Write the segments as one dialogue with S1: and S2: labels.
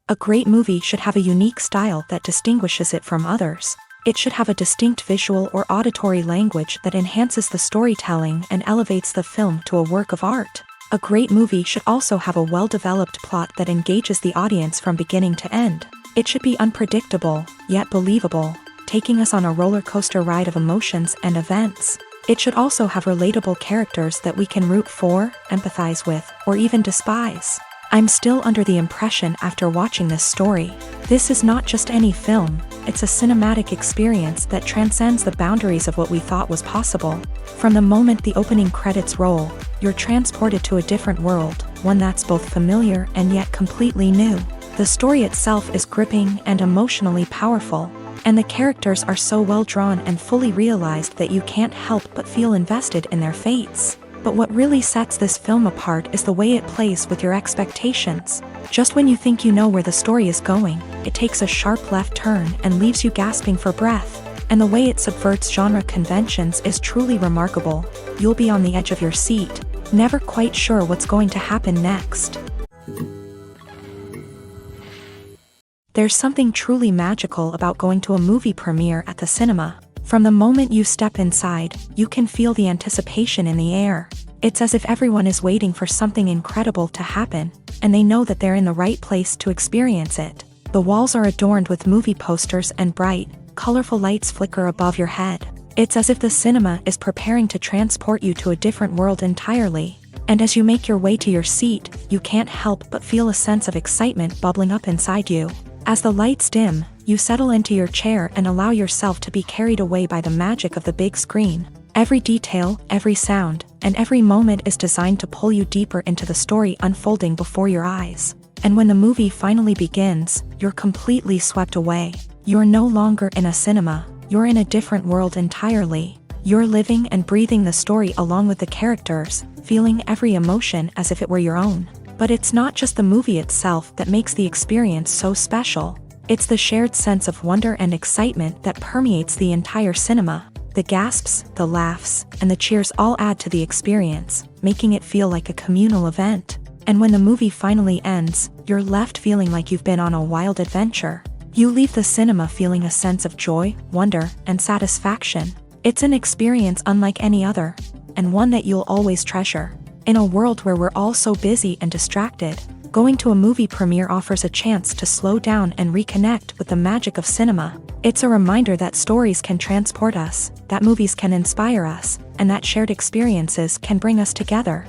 S1: A great movie should have a unique style that distinguishes it from others. It should have a distinct visual or auditory language that enhances the storytelling and elevates the film to a work of art. A great movie should also have a well-developed plot that engages the audience from beginning to end. It should be unpredictable, yet believable, taking us on a roller coaster ride of emotions and events. It should also have relatable characters that we can root for, empathize with, or even despise. I'm still under the impression after watching this story. This is not just any film, it's a cinematic experience that transcends the boundaries of what we thought was possible. From the moment the opening credits roll, you're transported to a different world, one that's both familiar and yet completely new. The story itself is gripping and emotionally powerful, and the characters are so well drawn and fully realized that you can't help but feel invested in their fates. But what really sets this film apart is the way it plays with your expectations. Just when you think you know where the story is going, it takes a sharp left turn and leaves you gasping for breath. And the way it subverts genre conventions is truly remarkable. You'll be on the edge of your seat, never quite sure what's going to happen next. There's something truly magical about going to a movie premiere at the cinema. From the moment you step inside, you can feel the anticipation in the air. It's as if everyone is waiting for something incredible to happen, and they know that they're in the right place to experience it. The walls are adorned with movie posters and bright, colorful lights flicker above your head. It's as if the cinema is preparing to transport you to a different world entirely. And as you make your way to your seat, you can't help but feel a sense of excitement bubbling up inside you. As the lights dim, you settle into your chair and allow yourself to be carried away by the magic of the big screen. Every detail, every sound, and every moment is designed to pull you deeper into the story unfolding before your eyes. And when the movie finally begins, you're completely swept away. You're no longer in a cinema, you're in a different world entirely. You're living and breathing the story along with the characters, feeling every emotion as if it were your own. But it's not just the movie itself that makes the experience so special. It's the shared sense of wonder and excitement that permeates the entire cinema. The gasps, the laughs, and the cheers all add to the experience, making it feel like a communal event. And when the movie finally ends, you're left feeling like you've been on a wild adventure. You leave the cinema feeling a sense of joy, wonder, and satisfaction. It's an experience unlike any other, and one that you'll always treasure. In a world where we're all so busy and distracted, going to a movie premiere offers a chance to slow down and reconnect with the magic of cinema. It's a reminder that stories can transport us, that movies can inspire us, and that shared experiences can bring us together.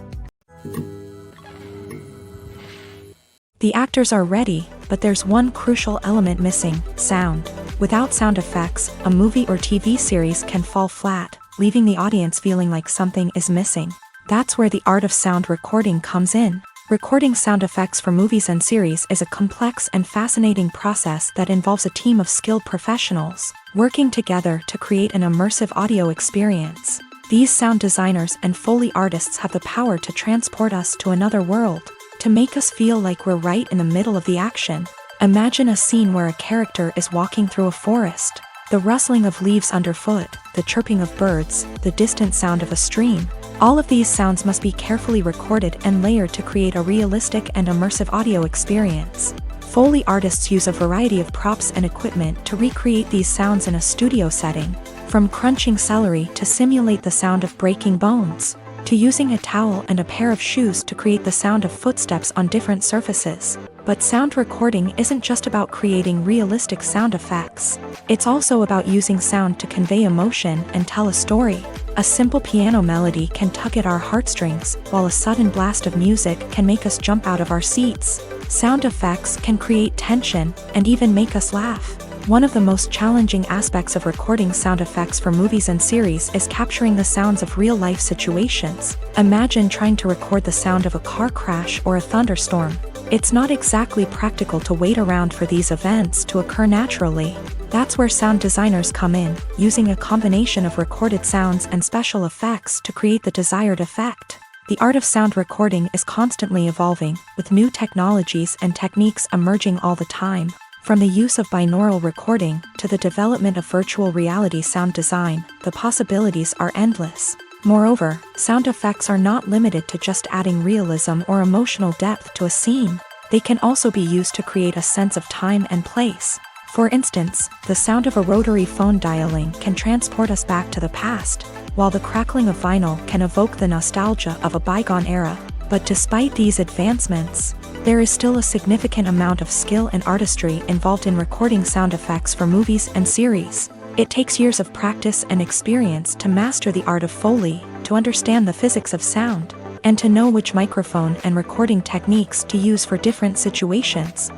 S1: The actors are ready, but there's one crucial element missing: sound. Without sound effects, a movie or TV series can fall flat, leaving the audience feeling like something is missing. That's where the art of sound recording comes in. Recording sound effects for movies and series is a complex and fascinating process that involves a team of skilled professionals working together to create an immersive audio experience. These sound designers and Foley artists have the power to transport us to another world, to make us feel like we're right in the middle of the action. Imagine a scene where a character is walking through a forest. The rustling of leaves underfoot, the chirping of birds, the distant sound of a stream. All of these sounds must be carefully recorded and layered to create a realistic and immersive audio experience. Foley artists use a variety of props and equipment to recreate these sounds in a studio setting, from crunching celery to simulate the sound of breaking bones. to using a towel and a pair of shoes to create the sound of footsteps on different surfaces. But sound recording isn't just about creating realistic sound effects. It's also about using sound to convey emotion and tell a story. A simple piano melody can tug at our heartstrings, while a sudden blast of music can make us jump out of our seats. Sound effects can create tension and even make us laugh. One of the most challenging aspects of recording sound effects for movies and series is capturing the sounds of real-life situations. Imagine trying to record the sound of a car crash or a thunderstorm. It's not exactly practical to wait around for these events to occur naturally. That's where sound designers come in, using a combination of recorded sounds and special effects to create the desired effect. The art of sound recording is constantly evolving, with new technologies and techniques emerging all the time. From the use of binaural recording to the development of virtual reality sound design, the possibilities are endless. Moreover, sound effects are not limited to just adding realism or emotional depth to a scene. They can also be used to create a sense of time and place. For instance, the sound of a rotary phone dialing can transport us back to the past, while the crackling of vinyl can evoke the nostalgia of a bygone era. But despite these advancements, there is still a significant amount of skill and artistry involved in recording sound effects for movies and series. It takes years of practice and experience to master the art of Foley, to understand the physics of sound, and to know which microphone and recording techniques to use for different situations.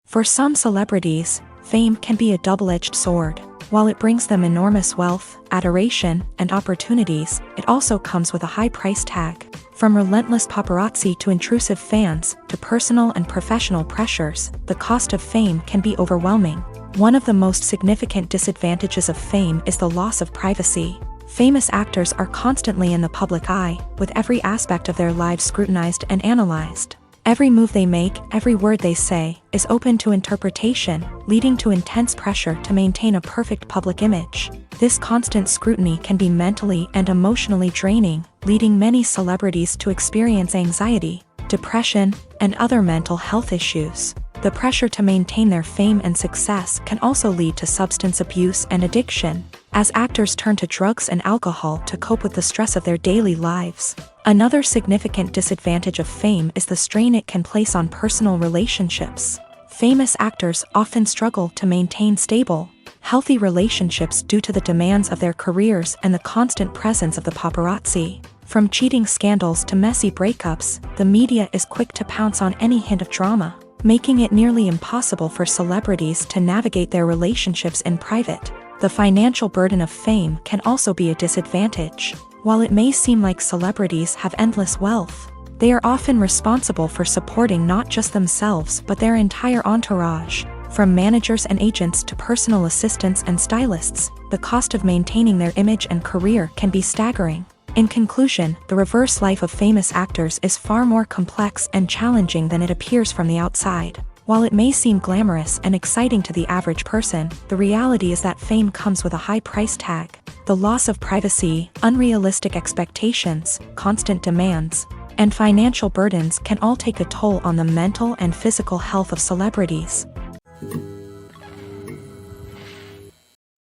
S1: For some celebrities, fame can be a double-edged sword. While it brings them enormous wealth, adoration, and opportunities, it also comes with a high price tag. From relentless paparazzi to intrusive fans, to personal and professional pressures, the cost of fame can be overwhelming. One of the most significant disadvantages of fame is the loss of privacy. Famous actors are constantly in the public eye, with every aspect of their lives scrutinized and analyzed. Every move they make, every word they say, is open to interpretation, leading to intense pressure to maintain a perfect public image. This constant scrutiny can be mentally and emotionally draining, leading many celebrities to experience anxiety, depression, and other mental health issues. The pressure to maintain their fame and success can also lead to substance abuse and addiction, as actors turn to drugs and alcohol to cope with the stress of their daily lives. Another significant disadvantage of fame is the strain it can place on personal relationships. Famous actors often struggle to maintain stable, healthy relationships due to the demands of their careers and the constant presence of the paparazzi. From cheating scandals to messy breakups, the media is quick to pounce on any hint of drama, making it nearly impossible for celebrities to navigate their relationships in private. The financial burden of fame can also be a disadvantage. While it may seem like celebrities have endless wealth, they are often responsible for supporting not just themselves but their entire entourage. From managers and agents to personal assistants and stylists, the cost of maintaining their image and career can be staggering. In conclusion, the reverse life of famous actors is far more complex and challenging than it appears from the outside. While it may seem glamorous and exciting to the average person, the reality is that fame comes with a high price tag. The loss of privacy, unrealistic expectations, constant demands, and financial burdens can all take a toll on the mental and physical health of celebrities.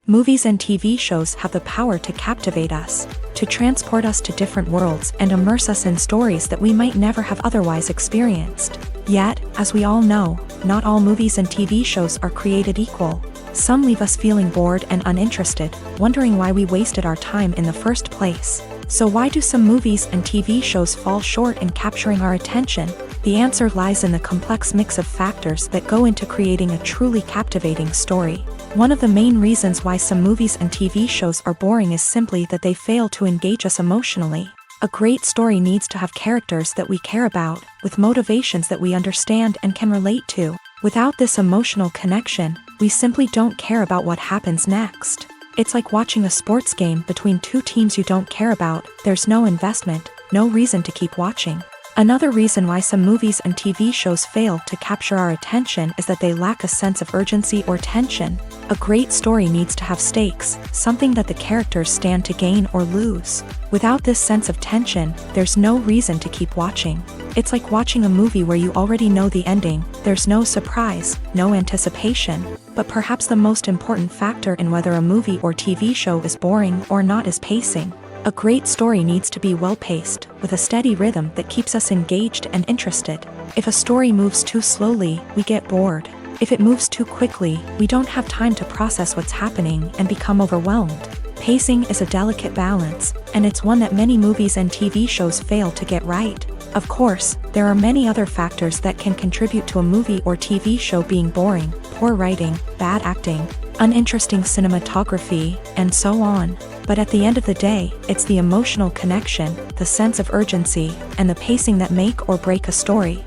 S1: Movies and TV shows have the power to captivate us, to transport us to different worlds and immerse us in stories that we might never have otherwise experienced. Yet, as we all know, not all movies and TV shows are created equal. Some leave us feeling bored and uninterested, wondering why we wasted our time in the first place. So why do some movies and TV shows fall short in capturing our attention? The answer lies in the complex mix of factors that go into creating a truly captivating story. One of the main reasons why some movies and TV shows are boring is simply that they fail to engage us emotionally. A great story needs to have characters that we care about, with motivations that we understand and can relate to. Without this emotional connection, we simply don't care about what happens next. It's like watching a sports game between two teams you don't care about. There's no investment, no reason to keep watching. Another reason why some movies and TV shows fail to capture our attention is that they lack a sense of urgency or tension. A great story needs to have stakes, something that the characters stand to gain or lose. Without this sense of tension, there's no reason to keep watching. It's like watching a movie where you already know the ending. There's no surprise, no anticipation. But perhaps the most important factor in whether a movie or TV show is boring or not is pacing. A great story needs to be well-paced, with a steady rhythm that keeps us engaged and interested. If a story moves too slowly, we get bored. If it moves too quickly, we don't have time to process what's happening and become overwhelmed. Pacing is a delicate balance, and it's one that many movies and TV shows fail to get right. Of course, there are many other factors that can contribute to a movie or TV show being boring: poor writing, bad acting, uninteresting cinematography, and so on. But at the end of the day, it's the emotional connection, the sense of urgency, and the pacing that make or break a story.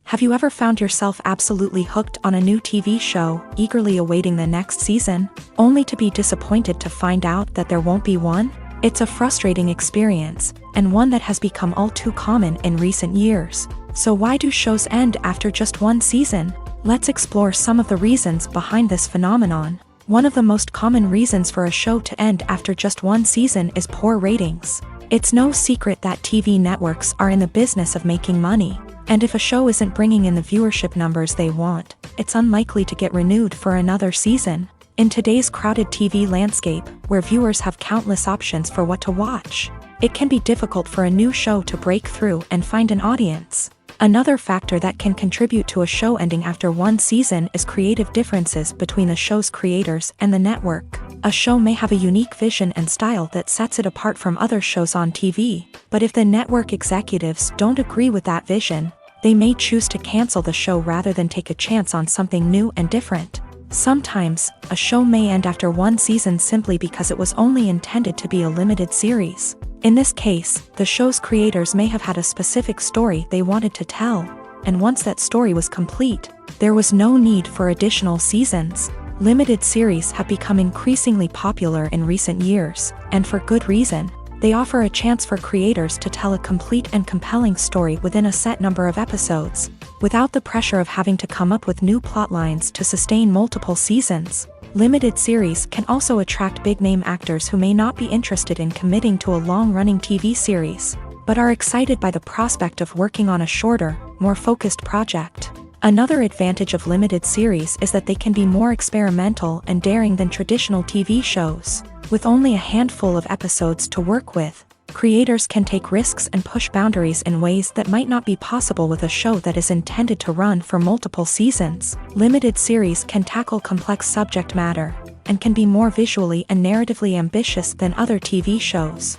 S1: Have you ever found yourself absolutely hooked on a new TV show, eagerly awaiting the next season, only to be disappointed to find out that there won't be one? It's a frustrating experience, and one that has become all too common in recent years. So why do shows end after just one season? Let's explore some of the reasons behind this phenomenon. One of the most common reasons for a show to end after just one season is poor ratings. It's no secret that TV networks are in the business of making money, and if a show isn't bringing in the viewership numbers they want, it's unlikely to get renewed for another season. In today's crowded TV landscape, where viewers have countless options for what to watch, it can be difficult for a new show to break through and find an audience. Another factor that can contribute to a show ending after one season is creative differences between the show's creators and the network. A show may have a unique vision and style that sets it apart from other shows on TV, but if the network executives don't agree with that vision, they may choose to cancel the show rather than take a chance on something new and different. Sometimes, a show may end after one season simply because it was only intended to be a limited series. In this case, the show's creators may have had a specific story they wanted to tell, and once that story was complete, there was no need for additional seasons. Limited series have become increasingly popular in recent years, and for good reason. They offer a chance for creators to tell a complete and compelling story within a set number of episodes, without the pressure of having to come up with new plotlines to sustain multiple seasons. Limited series can also attract big-name actors who may not be interested in committing to a long-running TV series, but are excited by the prospect of working on a shorter, more focused project. Another advantage of limited series is that they can be more experimental and daring than traditional TV shows. With only a handful of episodes to work with, creators can take risks and push boundaries in ways that might not be possible with a show that is intended to run for multiple seasons. Limited series can tackle complex subject matter, and can be more visually and narratively ambitious than other TV shows.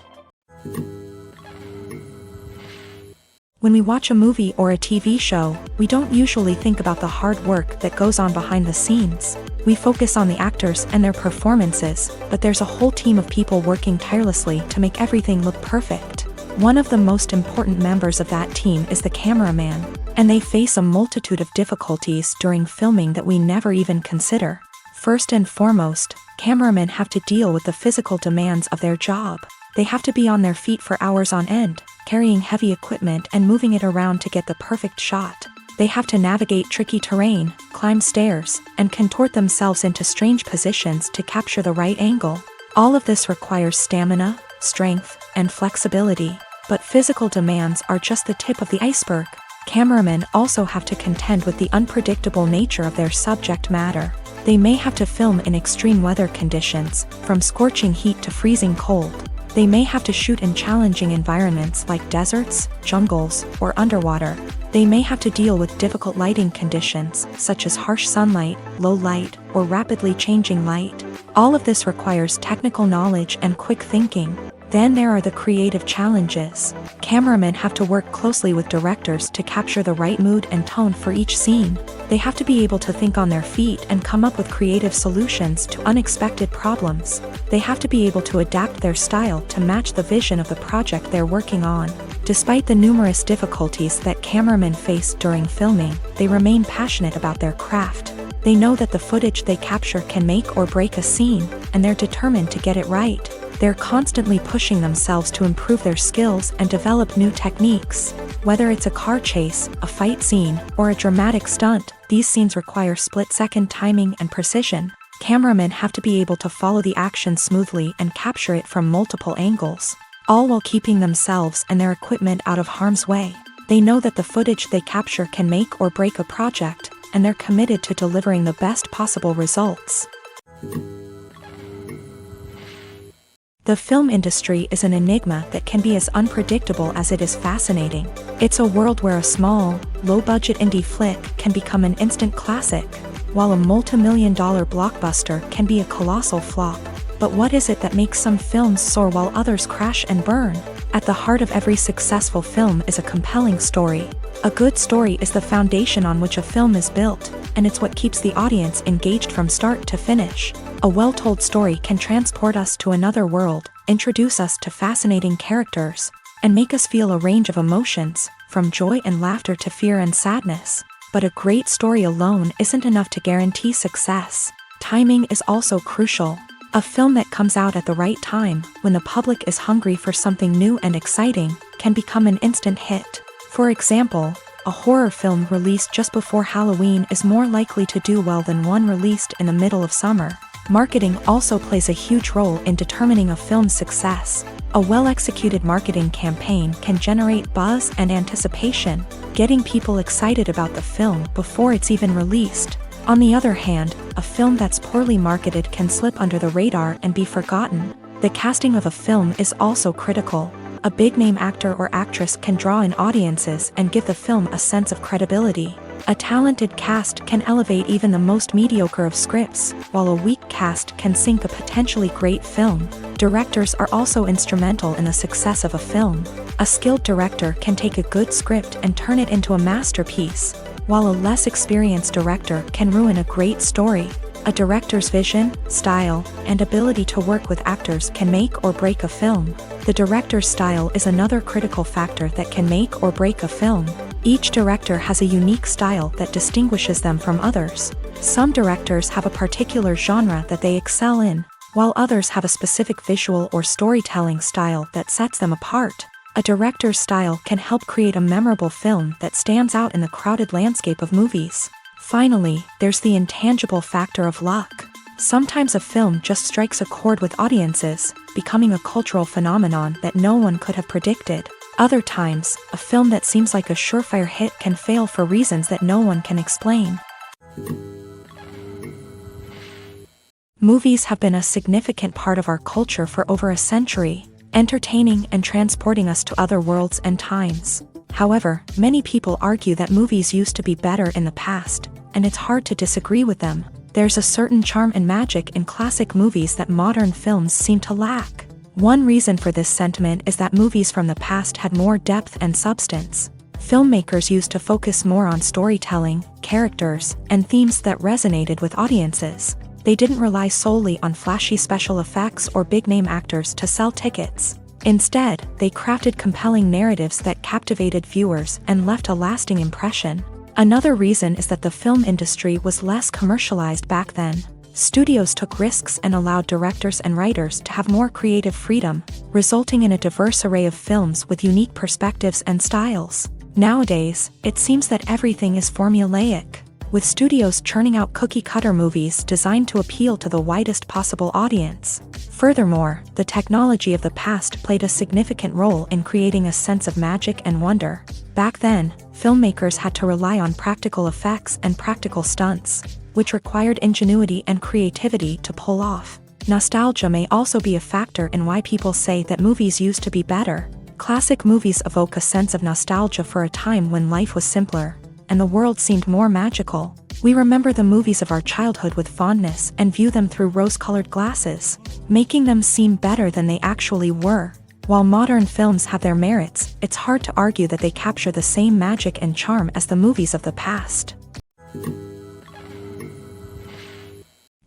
S1: When we watch a movie or a TV show, we don't usually think about the hard work that goes on behind the scenes. We focus on the actors and their performances, but there's a whole team of people working tirelessly to make everything look perfect. One of the most important members of that team is the cameraman, and they face a multitude of difficulties during filming that we never even consider. First and foremost, cameramen have to deal with the physical demands of their job. They have to be on their feet for hours on end, carrying heavy equipment and moving it around to get the perfect shot. They have to navigate tricky terrain, climb stairs, and contort themselves into strange positions to capture the right angle. All of this requires stamina, strength, and flexibility. But physical demands are just the tip of the iceberg. Cameramen also have to contend with the unpredictable nature of their subject matter. They may have to film in extreme weather conditions, from scorching heat to freezing cold. They may have to shoot in challenging environments like deserts, jungles, or underwater. They may have to deal with difficult lighting conditions, such as harsh sunlight, low light, or rapidly changing light. All of this requires technical knowledge and quick thinking. Then there are the creative challenges. Cameramen have to work closely with directors to capture the right mood and tone for each scene. They have to be able to think on their feet and come up with creative solutions to unexpected problems. They have to be able to adapt their style to match the vision of the project they're working on. Despite the numerous difficulties that cameramen face during filming, they remain passionate about their craft. They know that the footage they capture can make or break a scene, and they're determined to get it right. They're constantly pushing themselves to improve their skills and develop new techniques. Whether it's a car chase, a fight scene, or a dramatic stunt, these scenes require split-second timing and precision. Cameramen have to be able to follow the action smoothly and capture it from multiple angles, all while keeping themselves and their equipment out of harm's way. They know that the footage they capture can make or break a project, and they're committed to delivering the best possible results. The film industry is an enigma that can be as unpredictable as it is fascinating. It's a world where a small, low-budget indie flick can become an instant classic, while a multi-million-dollar blockbuster can be a colossal flop. But what is it that makes some films soar while others crash and burn? At the heart of every successful film is a compelling story. A good story is the foundation on which a film is built, and it's what keeps the audience engaged from start to finish. A well-told story can transport us to another world, introduce us to fascinating characters, and make us feel a range of emotions, from joy and laughter to fear and sadness. But a great story alone isn't enough to guarantee success. Timing is also crucial. A film that comes out at the right time, when the public is hungry for something new and exciting, can become an instant hit. For example, a horror film released just before Halloween is more likely to do well than one released in the middle of summer. Marketing also plays a huge role in determining a film's success. A well-executed marketing campaign can generate buzz and anticipation, getting people excited about the film before it's even released. On the other hand, a film that's poorly marketed can slip under the radar and be forgotten. The casting of a film is also critical. A big-name actor or actress can draw in audiences and give the film a sense of credibility. A talented cast can elevate even the most mediocre of scripts, while a weak cast can sink a potentially great film. Directors are also instrumental in the success of a film. A skilled director can take a good script and turn it into a masterpiece, while a less experienced director can ruin a great story. A director's vision, style, and ability to work with actors can make or break a film. The director's style is another critical factor that can make or break a film. Each director has a unique style that distinguishes them from others. Some directors have a particular genre that they excel in, while others have a specific visual or storytelling style that sets them apart. A director's style can help create a memorable film that stands out in the crowded landscape of movies. Finally, there's the intangible factor of luck. Sometimes a film just strikes a chord with audiences, becoming a cultural phenomenon that no one could have predicted. Other times, a film that seems like a surefire hit can fail for reasons that no one can explain. Movies have been a significant part of our culture for over a century, entertaining and transporting us to other worlds and times. However, many people argue that movies used to be better in the past, and it's hard to disagree with them. There's a certain charm and magic in classic movies that modern films seem to lack. One reason for this sentiment is that movies from the past had more depth and substance. Filmmakers used to focus more on storytelling, characters, and themes that resonated with audiences. They didn't rely solely on flashy special effects or big-name actors to sell tickets. Instead, they crafted compelling narratives that captivated viewers and left a lasting impression. Another reason is that the film industry was less commercialized back then. Studios took risks and allowed directors and writers to have more creative freedom, resulting in a diverse array of films with unique perspectives and styles. Nowadays, it seems that everything is formulaic, with studios churning out cookie-cutter movies designed to appeal to the widest possible audience. Furthermore, the technology of the past played a significant role in creating a sense of magic and wonder. Back then, filmmakers had to rely on practical effects and practical stunts, which required ingenuity and creativity to pull off. Nostalgia may also be a factor in why people say that movies used to be better. Classic movies evoke a sense of nostalgia for a time when life was simpler, and the world seemed more magical. We remember the movies of our childhood with fondness and view them through rose-colored glasses, making them seem better than they actually were. While modern films have their merits, it's hard to argue that they capture the same magic and charm as the movies of the past.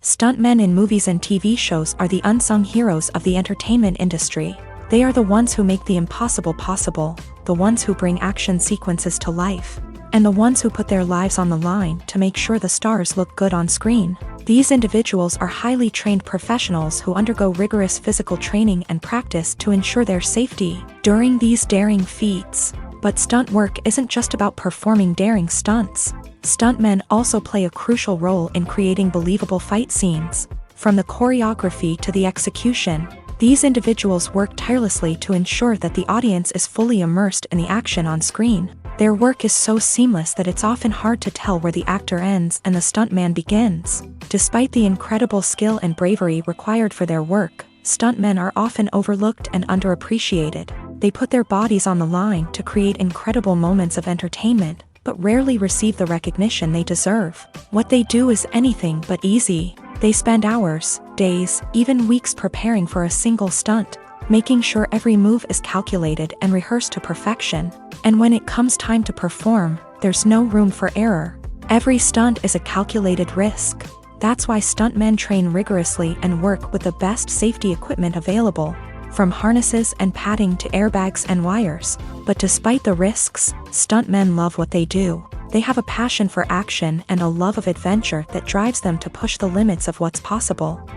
S1: Stuntmen in movies and TV shows are the unsung heroes of the entertainment industry. They are the ones who make the impossible possible, the ones who bring action sequences to life, and the ones who put their lives on the line to make sure the stars look good on screen. These individuals are highly trained professionals who undergo rigorous physical training and practice to ensure their safety during these daring feats. But stunt work isn't just about performing daring stunts. Stuntmen also play a crucial role in creating believable fight scenes. From the choreography to the execution, these individuals work tirelessly to ensure that the audience is fully immersed in the action on screen. Their work is so seamless that it's often hard to tell where the actor ends and the stuntman begins. Despite the incredible skill and bravery required for their work, stuntmen are often overlooked and underappreciated. They put their bodies on the line to create incredible moments of entertainment, but rarely receive the recognition they deserve. What they do is anything but easy. They spend hours, days, even weeks preparing for a single stunt, making sure every move is calculated and rehearsed to perfection. And when it comes time to perform, there's no room for error. Every stunt is a calculated risk. That's why stuntmen train rigorously and work with the best safety equipment available, from harnesses and padding to airbags and wires. But despite the risks, stuntmen love what they do. They have a passion for action and a love of adventure that drives them to push the limits of what's possible.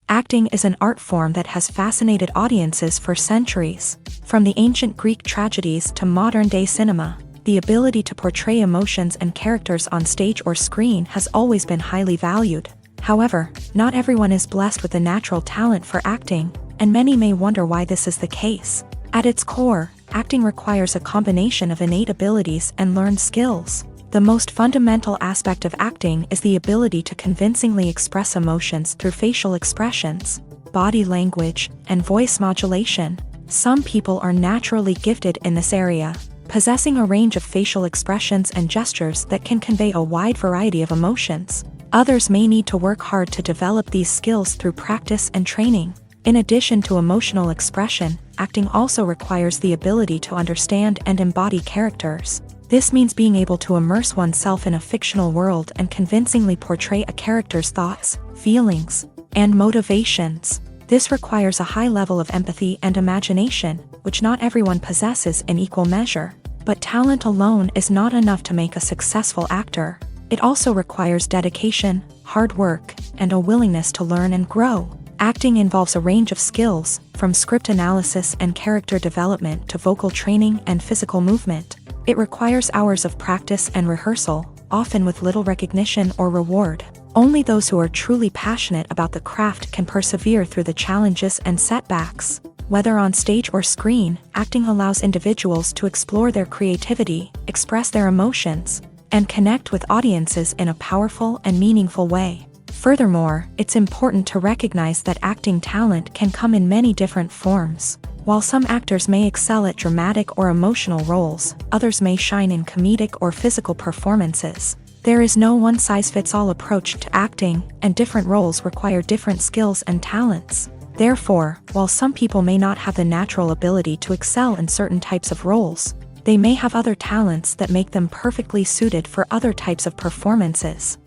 S1: Acting is an art form that has fascinated audiences for centuries. From the ancient Greek tragedies to modern-day cinema, the ability to portray emotions and characters on stage or screen has always been highly valued. However, not everyone is blessed with the natural talent for acting, and many may wonder why this is the case. At its core, acting requires a combination of innate abilities and learned skills. The most fundamental aspect of acting is the ability to convincingly express emotions through facial expressions, body language, and voice modulation. Some people are naturally gifted in this area, possessing a range of facial expressions and gestures that can convey a wide variety of emotions. Others may need to work hard to develop these skills through practice and training. In addition to emotional expression, acting also requires the ability to understand and embody characters. This means being able to immerse oneself in a fictional world and convincingly portray a character's thoughts, feelings, and motivations. This requires a high level of empathy and imagination, which not everyone possesses in equal measure. But talent alone is not enough to make a successful actor. It also requires dedication, hard work, and a willingness to learn and grow. Acting involves a range of skills, from script analysis and character development to vocal training and physical movement. It requires hours of practice and rehearsal, often with little recognition or reward. Only those who are truly passionate about the craft can persevere through the challenges and setbacks. Whether on stage or screen, acting allows individuals to explore their creativity, express their emotions, and connect with audiences in a powerful and meaningful way. Furthermore, it's important to recognize that acting talent can come in many different forms. While some actors may excel at dramatic or emotional roles, others may shine in comedic or physical performances. There is no one-size-fits-all approach to acting, and different roles require different skills and talents. Therefore, while some people may not have the natural ability to excel in certain types of roles, they may have other talents that make them perfectly suited for other types of performances.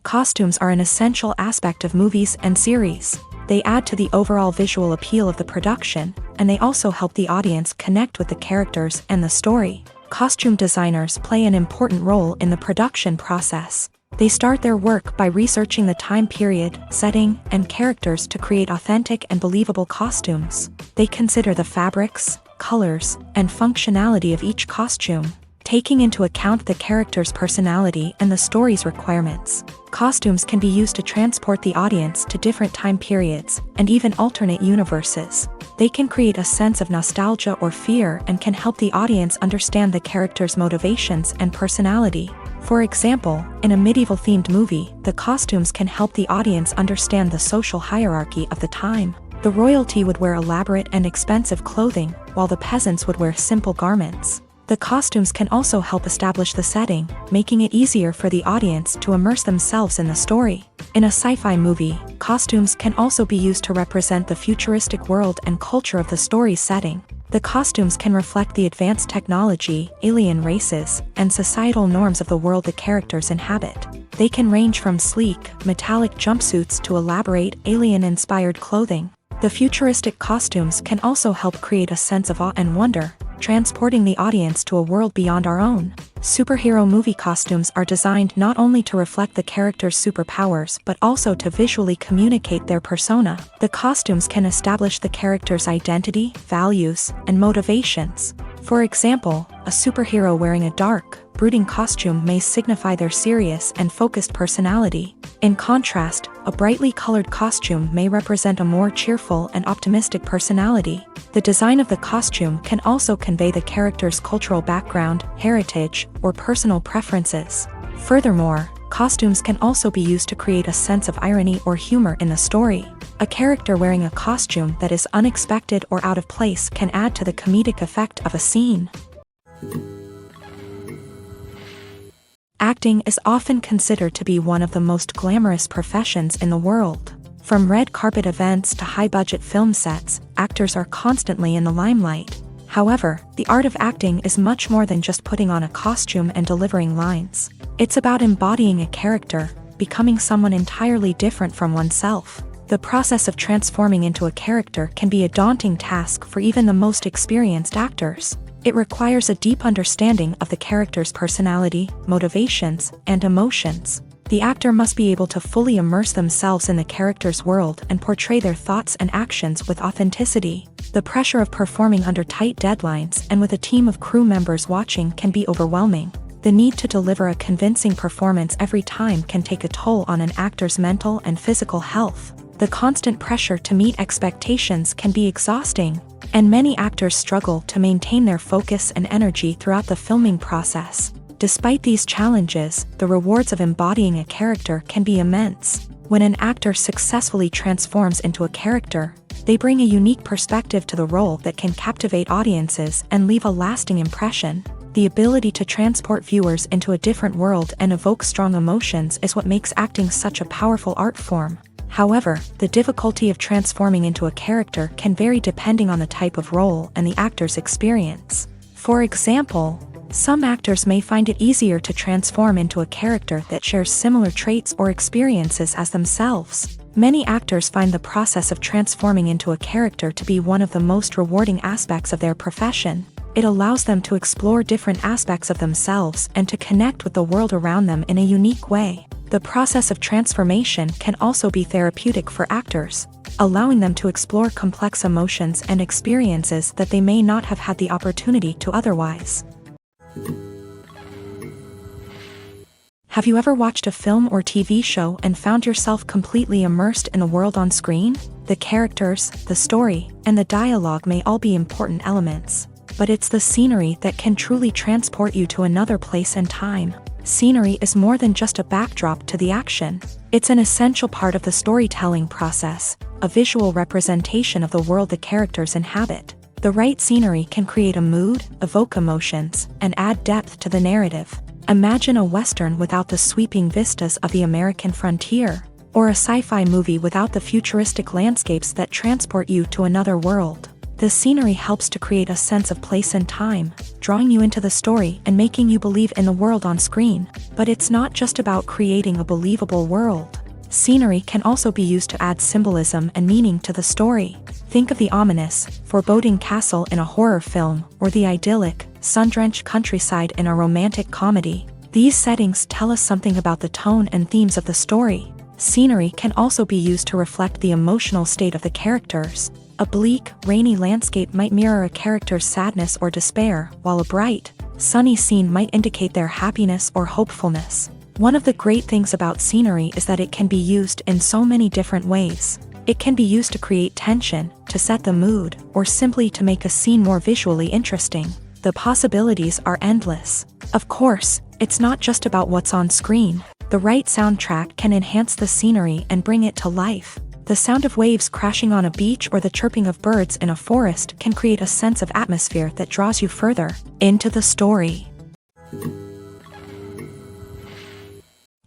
S1: Costumes are an essential aspect of movies and series. They add to the overall visual appeal of the production, and they also help the audience connect with the characters and the story. Costume designers play an important role in the production process. They start their work by researching the time period, setting, and characters to create authentic and believable costumes. They consider the fabrics, colors, and functionality of each costume, taking into account the character's personality and the story's requirements. Costumes can be used to transport the audience to different time periods, and even alternate universes. They can create a sense of nostalgia or fear and can help the audience understand the character's motivations and personality. For example, in a medieval-themed movie, the costumes can help the audience understand the social hierarchy of the time. The royalty would wear elaborate and expensive clothing, while the peasants would wear simple garments. The costumes can also help establish the setting, making it easier for the audience to immerse themselves in the story. In a sci-fi movie, costumes can also be used to represent the futuristic world and culture of the story's setting. The costumes can reflect the advanced technology, alien races, and societal norms of the world the characters inhabit. They can range from sleek, metallic jumpsuits to elaborate, alien-inspired clothing. The futuristic costumes can also help create a sense of awe and wonder, transporting the audience to a world beyond our own. Superhero movie costumes are designed not only to reflect the character's superpowers but also to visually communicate their persona. The costumes can establish the character's identity, values, and motivations. For example, a superhero wearing a dark, brooding costume may signify their serious and focused personality. In contrast, a brightly colored costume may represent a more cheerful and optimistic personality. The design of the costume can also convey the character's cultural background, heritage, or personal preferences. Furthermore, costumes can also be used to create a sense of irony or humor in the story. A character wearing a costume that is unexpected or out of place can add to the comedic effect of a scene. Acting is often considered to be one of the most glamorous professions in the world. From red carpet events to high-budget film sets, actors are constantly in the limelight. However, the art of acting is much more than just putting on a costume and delivering lines. It's about embodying a character, becoming someone entirely different from oneself. The process of transforming into a character can be a daunting task for even the most experienced actors. It requires a deep understanding of the character's personality, motivations, and emotions. The actor must be able to fully immerse themselves in the character's world and portray their thoughts and actions with authenticity. The pressure of performing under tight deadlines and with a team of crew members watching can be overwhelming. The need to deliver a convincing performance every time can take a toll on an actor's mental and physical health. The constant pressure to meet expectations can be exhausting, and many actors struggle to maintain their focus and energy throughout the filming process. Despite these challenges, the rewards of embodying a character can be immense. When an actor successfully transforms into a character, they bring a unique perspective to the role that can captivate audiences and leave a lasting impression. The ability to transport viewers into a different world and evoke strong emotions is what makes acting such a powerful art form. However, the difficulty of transforming into a character can vary depending on the type of role and the actor's experience. For example, some actors may find it easier to transform into a character that shares similar traits or experiences as themselves. Many actors find the process of transforming into a character to be one of the most rewarding aspects of their profession. It allows them to explore different aspects of themselves and to connect with the world around them in a unique way. The process of transformation can also be therapeutic for actors, allowing them to explore complex emotions and experiences that they may not have had the opportunity to otherwise. Have you ever watched a film or TV show and found yourself completely immersed in the world on screen? The characters, the story, and the dialogue may all be important elements, but it's the scenery that can truly transport you to another place and time. Scenery is more than just a backdrop to the action. It's an essential part of the storytelling process, a visual representation of the world the characters inhabit. The right scenery can create a mood, evoke emotions, and add depth to the narrative. Imagine a Western without the sweeping vistas of the American frontier, or a sci-fi movie without the futuristic landscapes that transport you to another world. The scenery helps to create a sense of place and time, drawing you into the story and making you believe in the world on screen. But it's not just about creating a believable world. Scenery can also be used to add symbolism and meaning to the story. Think of the ominous, foreboding castle in a horror film, or the idyllic, sun-drenched countryside in a romantic comedy. These settings tell us something about the tone and themes of the story. Scenery can also be used to reflect the emotional state of the characters. A bleak, rainy landscape might mirror a character's sadness or despair, while a bright, sunny scene might indicate their happiness or hopefulness. One of the great things about scenery is that it can be used in so many different ways. It can be used to create tension, to set the mood, or simply to make a scene more visually interesting. The possibilities are endless. Of course, it's not just about what's on screen. The right soundtrack can enhance the scenery and bring it to life. The sound of waves crashing on a beach or the chirping of birds in a forest can create a sense of atmosphere that draws you further into the story.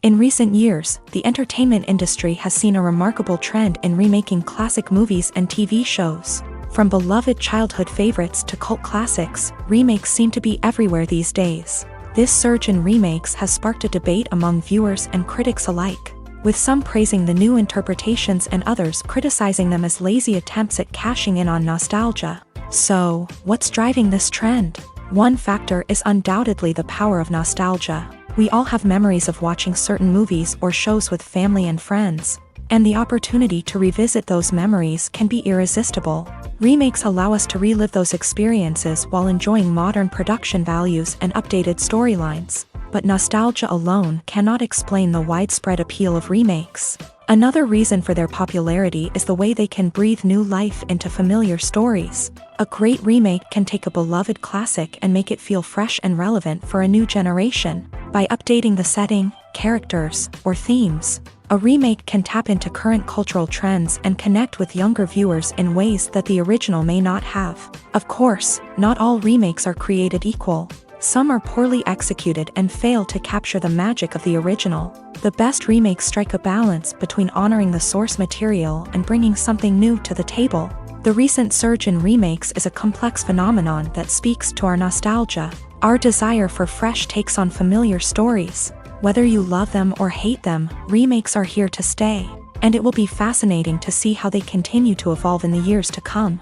S1: In recent years, the entertainment industry has seen a remarkable trend in remaking classic movies and TV shows. From beloved childhood favorites to cult classics, remakes seem to be everywhere these days. This surge in remakes has sparked a debate among viewers and critics alike, with some praising the new interpretations and others criticizing them as lazy attempts at cashing in on nostalgia. So, what's driving this trend? One factor is undoubtedly the power of nostalgia. We all have memories of watching certain movies or shows with family and friends, and the opportunity to revisit those memories can be irresistible. Remakes allow us to relive those experiences while enjoying modern production values and updated storylines. But nostalgia alone cannot explain the widespread appeal of remakes. Another reason for their popularity is the way they can breathe new life into familiar stories. A great remake can take a beloved classic and make it feel fresh and relevant for a new generation. By updating the setting, characters, or themes, a remake can tap into current cultural trends and connect with younger viewers in ways that the original may not have. Of course, not all remakes are created equal. Some are poorly executed and fail to capture the magic of the original. The best remakes strike a balance between honoring the source material and bringing something new to the table. The recent surge in remakes is a complex phenomenon that speaks to our nostalgia, our desire for fresh takes on familiar stories. Whether you love them or hate them, remakes are here to stay, and it will be fascinating to see how they continue to evolve in the years to come.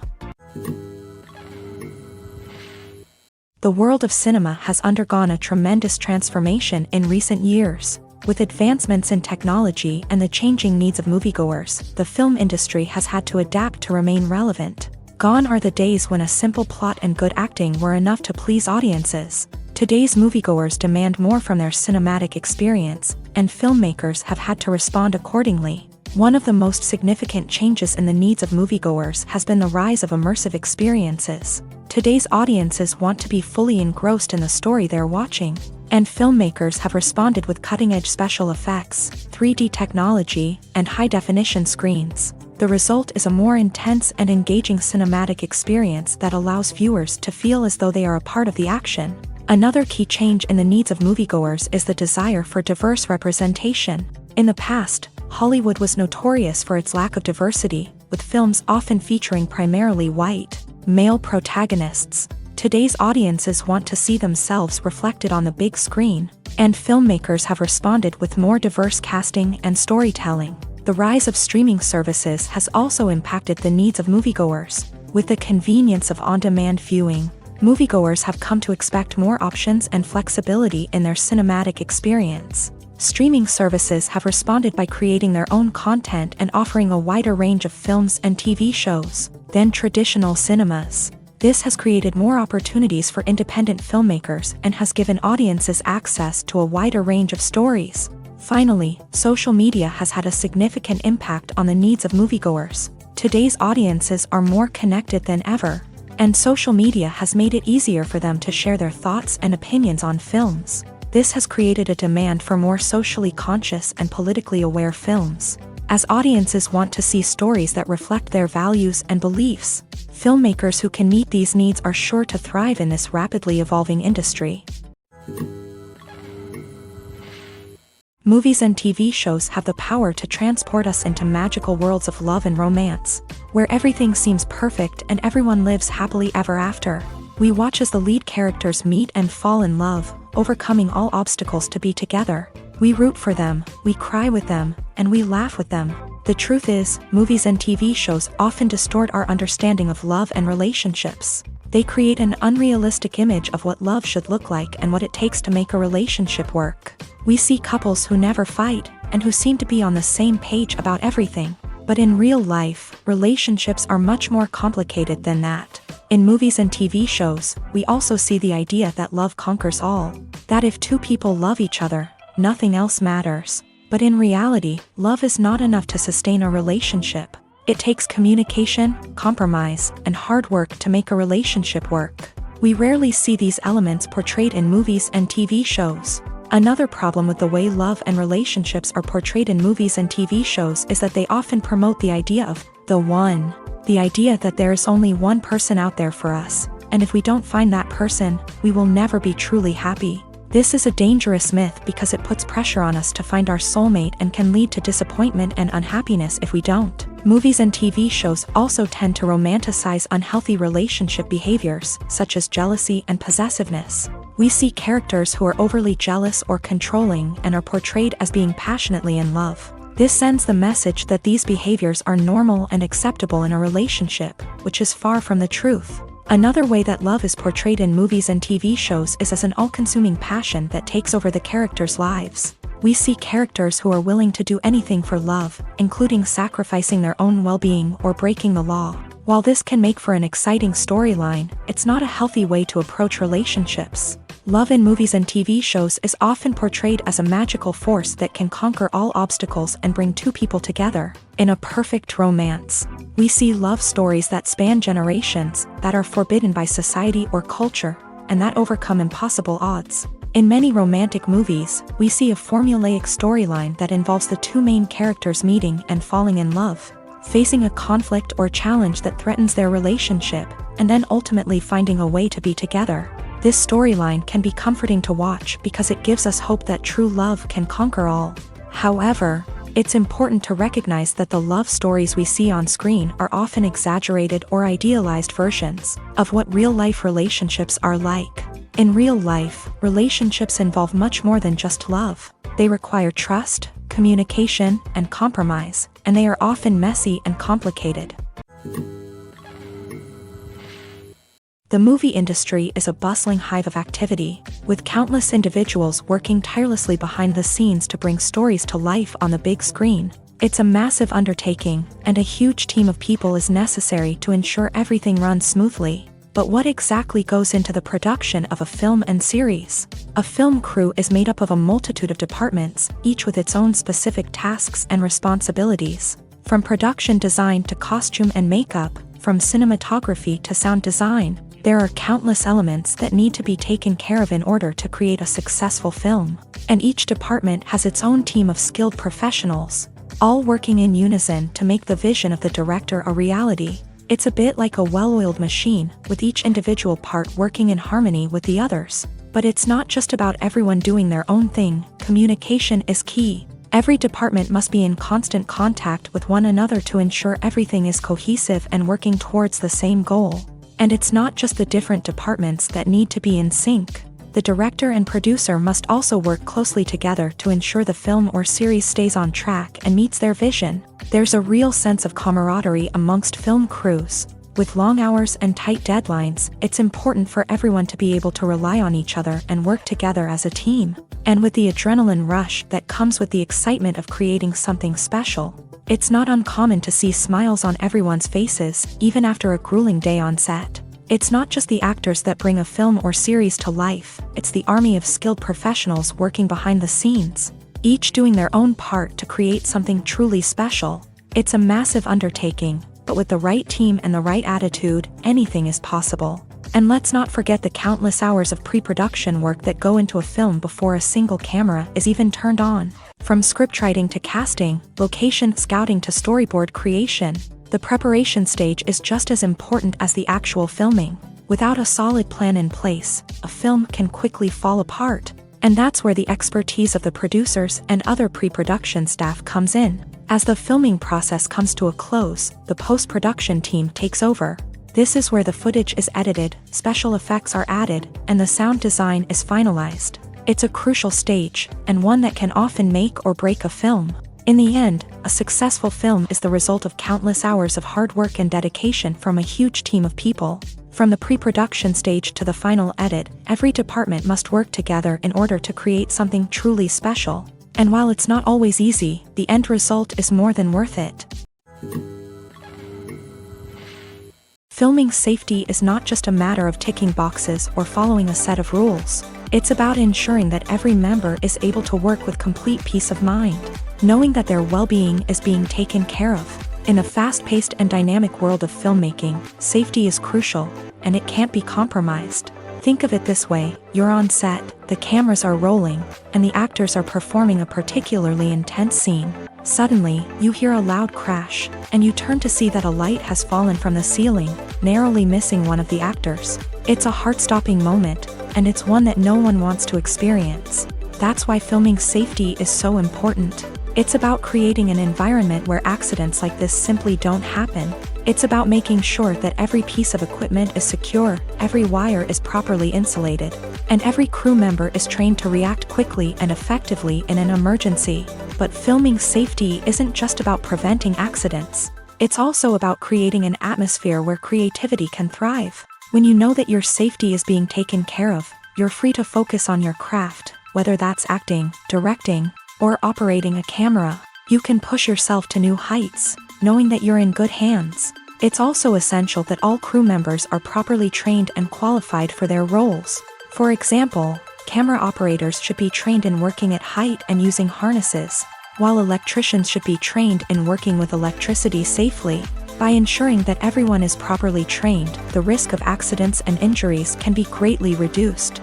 S1: The world of cinema has undergone a tremendous transformation in recent years. With advancements in technology and the changing needs of moviegoers, the film industry has had to adapt to remain relevant. Gone are the days when a simple plot and good acting were enough to please audiences. Today's moviegoers demand more from their cinematic experience, and filmmakers have had to respond accordingly. One of the most significant changes in the needs of moviegoers has been the rise of immersive experiences. Today's audiences want to be fully engrossed in the story they're watching, and filmmakers have responded with cutting-edge special effects, 3D technology, and high-definition screens. The result is a more intense and engaging cinematic experience that allows viewers to feel as though they are a part of the action. Another key change in the needs of moviegoers is the desire for diverse representation. In the past, Hollywood was notorious for its lack of diversity, with films often featuring primarily white, male protagonists. Today's audiences want to see themselves reflected on the big screen, and filmmakers have responded with more diverse casting and storytelling. The rise of streaming services has also impacted the needs of moviegoers. With the convenience of on-demand viewing, moviegoers have come to expect more options and flexibility in their cinematic experience. Streaming services have responded by creating their own content and offering a wider range of films and TV shows than traditional cinemas. This has created more opportunities for independent filmmakers and has given audiences access to a wider range of stories. Finally, social media has had a significant impact on the needs of moviegoers. Today's audiences are more connected than ever, and social media has made it easier for them to share their thoughts and opinions on films. This has created a demand for more socially conscious and politically aware films. As audiences want to see stories that reflect their values and beliefs, filmmakers who can meet these needs are sure to thrive in this rapidly evolving industry. Movies and TV shows have the power to transport us into magical worlds of love and romance, where everything seems perfect and everyone lives happily ever after. We watch as the lead characters meet and fall in love, overcoming all obstacles to be together. We root for them, we cry with them, and we laugh with them. The truth is, movies and TV shows often distort our understanding of love and relationships. They create an unrealistic image of what love should look like and what it takes to make a relationship work. We see couples who never fight, and who seem to be on the same page about everything. But in real life, relationships are much more complicated than that. In movies and TV shows, we also see the idea that love conquers all. That if two people love each other, nothing else matters. But in reality, love is not enough to sustain a relationship. It takes communication, compromise, and hard work to make a relationship work. We rarely see these elements portrayed in movies and TV shows. Another problem with the way love and relationships are portrayed in movies and TV shows is that they often promote the idea of the one. The idea that there is only one person out there for us, and if we don't find that person, we will never be truly happy. This is a dangerous myth because it puts pressure on us to find our soulmate and can lead to disappointment and unhappiness if we don't. Movies and TV shows also tend to romanticize unhealthy relationship behaviors, such as jealousy and possessiveness. We see characters who are overly jealous or controlling and are portrayed as being passionately in love. This sends the message that these behaviors are normal and acceptable in a relationship, which is far from the truth. Another way that love is portrayed in movies and TV shows is as an all-consuming passion that takes over the characters' lives. We see characters who are willing to do anything for love, including sacrificing their own well-being or breaking the law. While this can make for an exciting storyline, it's not a healthy way to approach relationships. Love in movies and TV shows is often portrayed as a magical force that can conquer all obstacles and bring two people together. In a perfect romance, we see love stories that span generations, that are forbidden by society or culture, and that overcome impossible odds. In many romantic movies, we see a formulaic storyline that involves the two main characters meeting and falling in love, facing a conflict or challenge that threatens their relationship, and then ultimately finding a way to be together. This storyline can be comforting to watch because it gives us hope that true love can conquer all. However, it's important to recognize that the love stories we see on screen are often exaggerated or idealized versions of what real-life relationships are like. In real life, relationships involve much more than just love. They require trust, communication, and compromise, and they are often messy and complicated. The movie industry is a bustling hive of activity, with countless individuals working tirelessly behind the scenes to bring stories to life on the big screen. It's a massive undertaking, and a huge team of people is necessary to ensure everything runs smoothly. But what exactly goes into the production of a film and series? A film crew is made up of a multitude of departments, each with its own specific tasks and responsibilities. From production design to costume and makeup, from cinematography to sound design, there are countless elements that need to be taken care of in order to create a successful film. And each department has its own team of skilled professionals, all working in unison to make the vision of the director a reality. It's a bit like a well-oiled machine, with each individual part working in harmony with the others. But it's not just about everyone doing their own thing. Communication is key. Every department must be in constant contact with one another to ensure everything is cohesive and working towards the same goal. And it's not just the different departments that need to be in sync. The director and producer must also work closely together to ensure the film or series stays on track and meets their vision. There's a real sense of camaraderie amongst film crews. With long hours and tight deadlines, it's important for everyone to be able to rely on each other and work together as a team. And with the adrenaline rush that comes with the excitement of creating something special, it's not uncommon to see smiles on everyone's faces, even after a grueling day on set. It's not just the actors that bring a film or series to life, it's the army of skilled professionals working behind the scenes, each doing their own part to create something truly special. It's a massive undertaking, but with the right team and the right attitude, anything is possible. And let's not forget the countless hours of pre-production work that go into a film before a single camera is even turned on. From scriptwriting to casting, location scouting to storyboard creation, the preparation stage is just as important as the actual filming. Without a solid plan in place, a film can quickly fall apart. And that's where the expertise of the producers and other pre-production staff comes in. As the filming process comes to a close, the post-production team takes over. This is where the footage is edited, special effects are added, and the sound design is finalized. It's a crucial stage, and one that can often make or break a film. In the end, a successful film is the result of countless hours of hard work and dedication from a huge team of people. From the pre-production stage to the final edit, every department must work together in order to create something truly special. And while it's not always easy, the end result is more than worth it. Filming safety is not just a matter of ticking boxes or following a set of rules. It's about ensuring that every member is able to work with complete peace of mind, knowing that their well-being is being taken care of. In a fast-paced and dynamic world of filmmaking, safety is crucial, and it can't be compromised. Think of it this way: you're on set, the cameras are rolling, and the actors are performing a particularly intense scene. Suddenly, you hear a loud crash, and you turn to see that a light has fallen from the ceiling, narrowly missing one of the actors. It's a heart-stopping moment, and it's one that no one wants to experience. That's why filming safety is so important. It's about creating an environment where accidents like this simply don't happen. It's about making sure that every piece of equipment is secure, every wire is properly insulated, and every crew member is trained to react quickly and effectively in an emergency. But filming safety isn't just about preventing accidents. It's also about creating an atmosphere where creativity can thrive. When you know that your safety is being taken care of, you're free to focus on your craft, whether that's acting, directing, or operating a camera. You can push yourself to new heights, knowing that you're in good hands. It's also essential that all crew members are properly trained and qualified for their roles. For example, camera operators should be trained in working at height and using harnesses, while electricians should be trained in working with electricity safely. By ensuring that everyone is properly trained, the risk of accidents and injuries can be greatly reduced.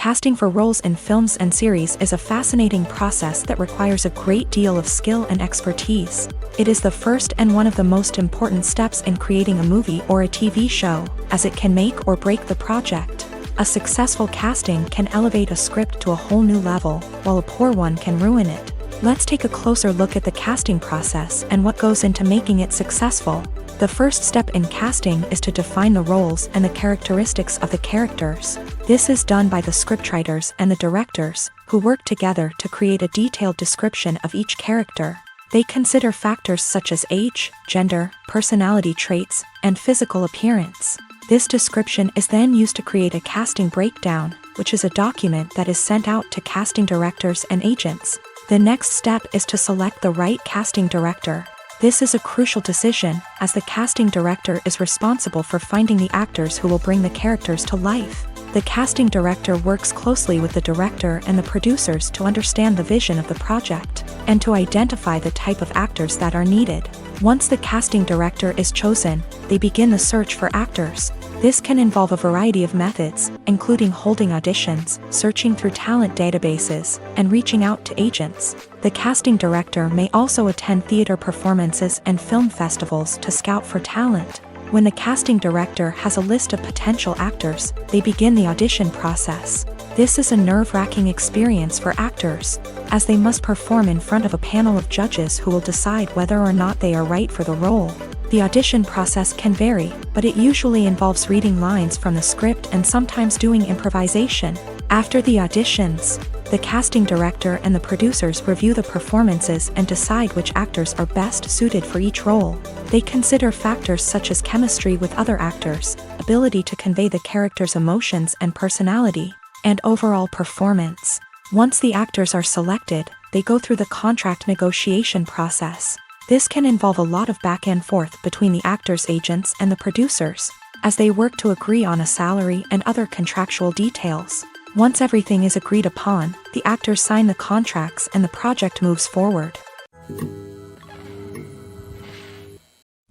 S1: Casting for roles in films and series is a fascinating process that requires a great deal of skill and expertise. It is the first and one of the most important steps in creating a movie or a TV show, as it can make or break the project. A successful casting can elevate a script to a whole new level, while a poor one can ruin it. Let's take a closer look at the casting process and what goes into making it successful. The first step in casting is to define the roles and the characteristics of the characters. This is done by the scriptwriters and the directors, who work together to create a detailed description of each character. They consider factors such as age, gender, personality traits, and physical appearance. This description is then used to create a casting breakdown, which is a document that is sent out to casting directors and agents. The next step is to select the right casting director. This is a crucial decision, as the casting director is responsible for finding the actors who will bring the characters to life. The casting director works closely with the director and the producers to understand the vision of the project, and to identify the type of actors that are needed. Once the casting director is chosen, they begin the search for actors. This can involve a variety of methods, including holding auditions, searching through talent databases, and reaching out to agents. The casting director may also attend theater performances and film festivals to scout for talent. When the casting director has a list of potential actors, they begin the audition process. This is a nerve-wracking experience for actors, as they must perform in front of a panel of judges who will decide whether or not they are right for the role. The audition process can vary, but it usually involves reading lines from the script and sometimes doing improvisation. After the auditions, the casting director and the producers review the performances and decide which actors are best suited for each role. They consider factors such as chemistry with other actors, ability to convey the character's emotions and personality, and overall performance. Once the actors are selected, they go through the contract negotiation process. This can involve a lot of back and forth between the actors' agents and the producers, as they work to agree on a salary and other contractual details. Once everything is agreed upon, the actors sign the contracts and the project moves forward.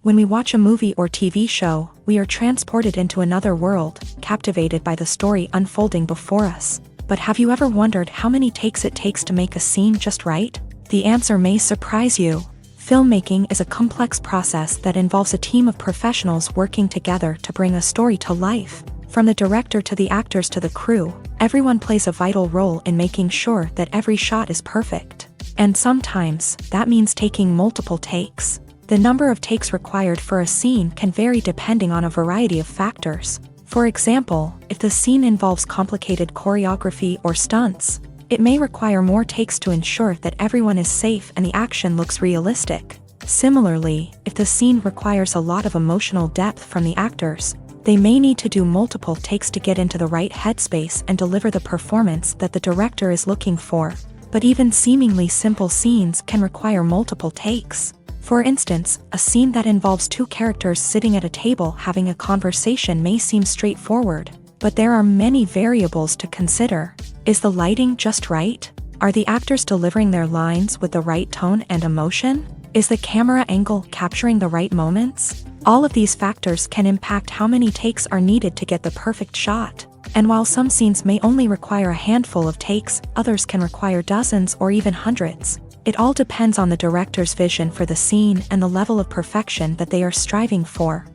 S1: When we watch a movie or TV show, we are transported into another world, captivated by the story unfolding before us. But have you ever wondered how many takes it takes to make a scene just right? The answer may surprise you. Filmmaking is a complex process that involves a team of professionals working together to bring a story to life. From the director to the actors to the crew, everyone plays a vital role in making sure that every shot is perfect. And sometimes, that means taking multiple takes. The number of takes required for a scene can vary depending on a variety of factors. For example, if the scene involves complicated choreography or stunts, it may require more takes to ensure that everyone is safe and the action looks realistic. Similarly, if the scene requires a lot of emotional depth from the actors, they may need to do multiple takes to get into the right headspace and deliver the performance that the director is looking for. But even seemingly simple scenes can require multiple takes. For instance, a scene that involves two characters sitting at a table having a conversation may seem straightforward, but there are many variables to consider. Is the lighting just right? Are the actors delivering their lines with the right tone and emotion? Is the camera angle capturing the right moments? All of these factors can impact how many takes are needed to get the perfect shot. And while some scenes may only require a handful of takes, others can require dozens or even hundreds. It all depends on the director's vision for the scene and the level of perfection that they are striving for.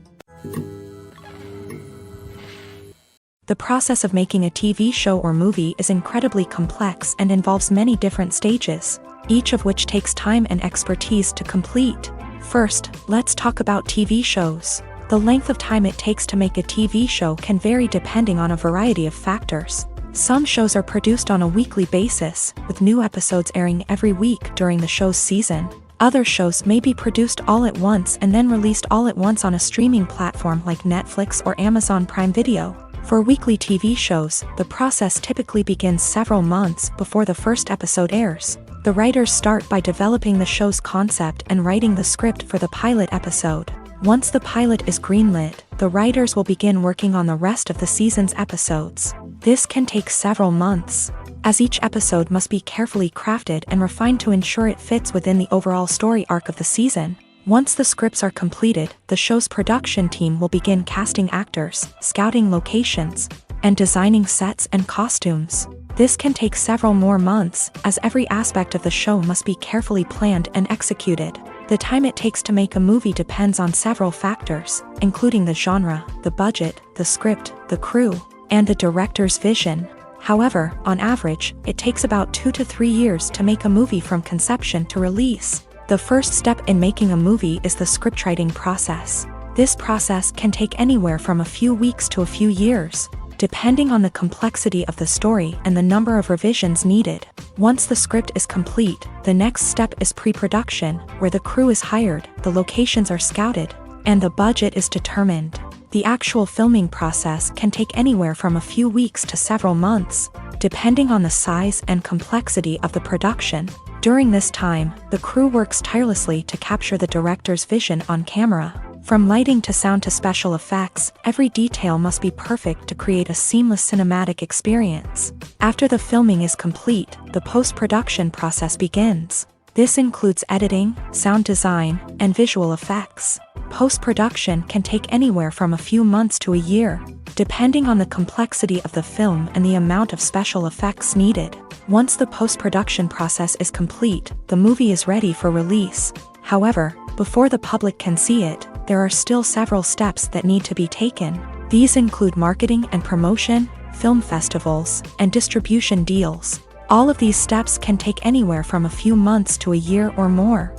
S1: The process of making a TV show or movie is incredibly complex and involves many different stages, each of which takes time and expertise to complete. First, let's talk about TV shows. The length of time it takes to make a TV show can vary depending on a variety of factors. Some shows are produced on a weekly basis, with new episodes airing every week during the show's season. Other shows may be produced all at once and then released all at once on a streaming platform like Netflix or Amazon Prime Video. For weekly TV shows, the process typically begins several months before the first episode airs. The writers start by developing the show's concept and writing the script for the pilot episode. Once the pilot is greenlit, the writers will begin working on the rest of the season's episodes. This can take several months, as each episode must be carefully crafted and refined to ensure it fits within the overall story arc of the season. Once the scripts are completed, the show's production team will begin casting actors, scouting locations, and designing sets and costumes. This can take several more months, as every aspect of the show must be carefully planned and executed. The time it takes to make a movie depends on several factors, including the genre, the budget, the script, the crew, and the director's vision. However, on average, it takes about 2 to 3 years to make a movie from conception to release. The first step in making a movie is the scriptwriting process. This process can take anywhere from a few weeks to a few years, depending on the complexity of the story and the number of revisions needed. Once the script is complete, the next step is pre-production, where the crew is hired, the locations are scouted, and the budget is determined. The actual filming process can take anywhere from a few weeks to several months, depending on the size and complexity of the production. During this time, the crew works tirelessly to capture the director's vision on camera. From lighting to sound to special effects, every detail must be perfect to create a seamless cinematic experience. After the filming is complete, the post-production process begins. This includes editing, sound design, and visual effects. Post-production can take anywhere from a few months to a year, depending on the complexity of the film and the amount of special effects needed. Once the post-production process is complete, the movie is ready for release. However, before the public can see it, there are still several steps that need to be taken. These include marketing and promotion, film festivals, and distribution deals. All of these steps can take anywhere from a few months to a year or more.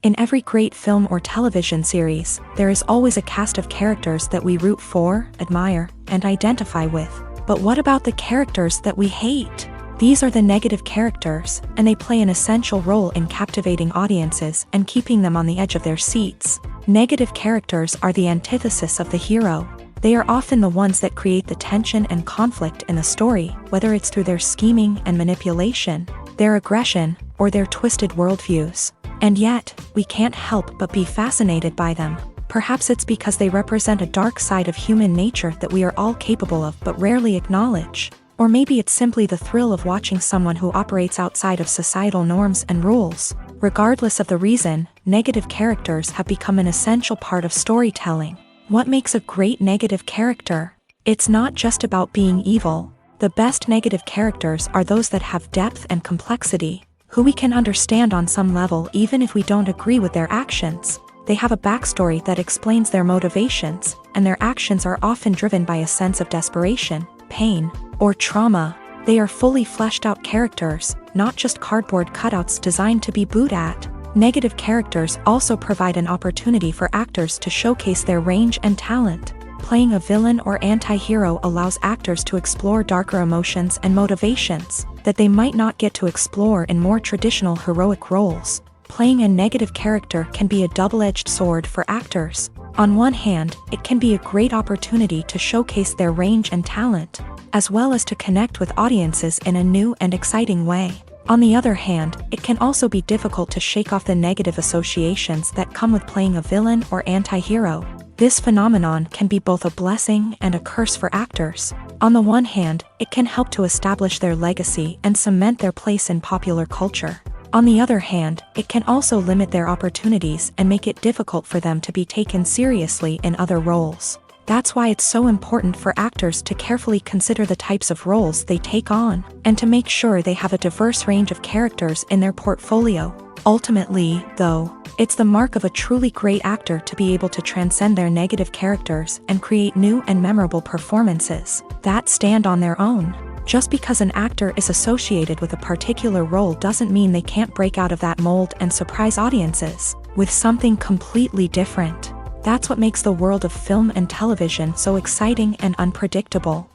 S1: In every great film or television series, there is always a cast of characters that we root for, admire, and identify with. But what about the characters that we hate? These are the negative characters, and they play an essential role in captivating audiences and keeping them on the edge of their seats. Negative characters are the antithesis of the hero. They are often the ones that create the tension and conflict in the story, whether it's through their scheming and manipulation, their aggression, or their twisted worldviews. And yet, we can't help but be fascinated by them. Perhaps it's because they represent a dark side of human nature that we are all capable of but rarely acknowledge. Or maybe it's simply the thrill of watching someone who operates outside of societal norms and rules. Regardless of the reason, negative characters have become an essential part of storytelling. What makes a great negative character? It's not just about being evil. The best negative characters are those that have depth and complexity, who we can understand on some level even if we don't agree with their actions. They have a backstory that explains their motivations, and their actions are often driven by a sense of desperation, pain, or trauma. They are fully fleshed out characters, not just cardboard cutouts designed to be booed at. Negative characters also provide an opportunity for actors to showcase their range and talent. Playing a villain or anti-hero allows actors to explore darker emotions and motivations that they might not get to explore in more traditional heroic roles. Playing a negative character can be a double-edged sword for actors. On one hand, it can be a great opportunity to showcase their range and talent, as well as to connect with audiences in a new and exciting way. On the other hand, it can also be difficult to shake off the negative associations that come with playing a villain or anti-hero. This phenomenon can be both a blessing and a curse for actors. On the one hand, it can help to establish their legacy and cement their place in popular culture. On the other hand, it can also limit their opportunities and make it difficult for them to be taken seriously in other roles. That's why it's so important for actors to carefully consider the types of roles they take on, and to make sure they have a diverse range of characters in their portfolio. Ultimately, though, it's the mark of a truly great actor to be able to transcend their negative characters and create new and memorable performances that stand on their own. Just because an actor is associated with a particular role doesn't mean they can't break out of that mold and surprise audiences with something completely different. That's what makes the world of film and television so exciting and unpredictable.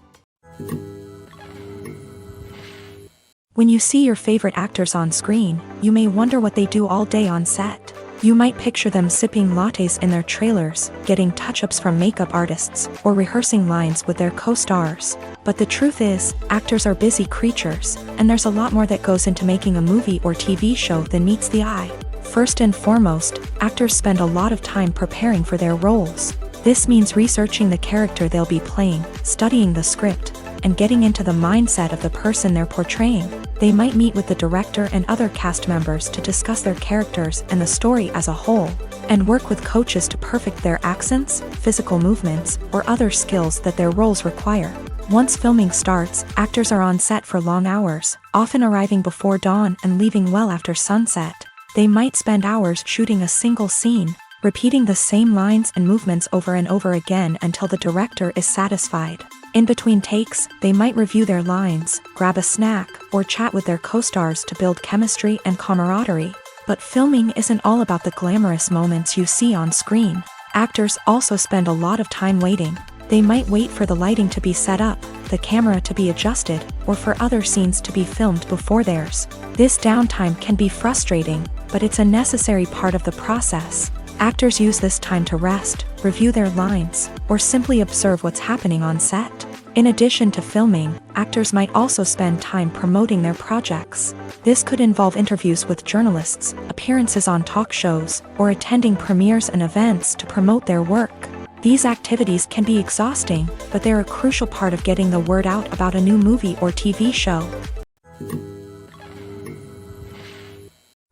S1: When you see your favorite actors on screen, you may wonder what they do all day on set. You might picture them sipping lattes in their trailers, getting touch-ups from makeup artists, or rehearsing lines with their co-stars. But the truth is, actors are busy creatures, and there's a lot more that goes into making a movie or TV show than meets the eye. First and foremost, actors spend a lot of time preparing for their roles. This means researching the character they'll be playing, studying the script, and getting into the mindset of the person they're portraying. They might meet with the director and other cast members to discuss their characters and the story as a whole, and work with coaches to perfect their accents, physical movements, or other skills that their roles require. Once filming starts, actors are on set for long hours, often arriving before dawn and leaving well after sunset. They might spend hours shooting a single scene, repeating the same lines and movements over and over again until the director is satisfied. In between takes, they might review their lines, grab a snack, or chat with their co-stars to build chemistry and camaraderie. But filming isn't all about the glamorous moments you see on screen. Actors also spend a lot of time waiting. They might wait for the lighting to be set up, the camera to be adjusted, or for other scenes to be filmed before theirs. This downtime can be frustrating, but it's a necessary part of the process. Actors use this time to rest, review their lines, or simply observe what's happening on set. In addition to filming, actors might also spend time promoting their projects. This could involve interviews with journalists, appearances on talk shows, or attending premieres and events to promote their work. These activities can be exhausting, but they're a crucial part of getting the word out about a new movie or TV show.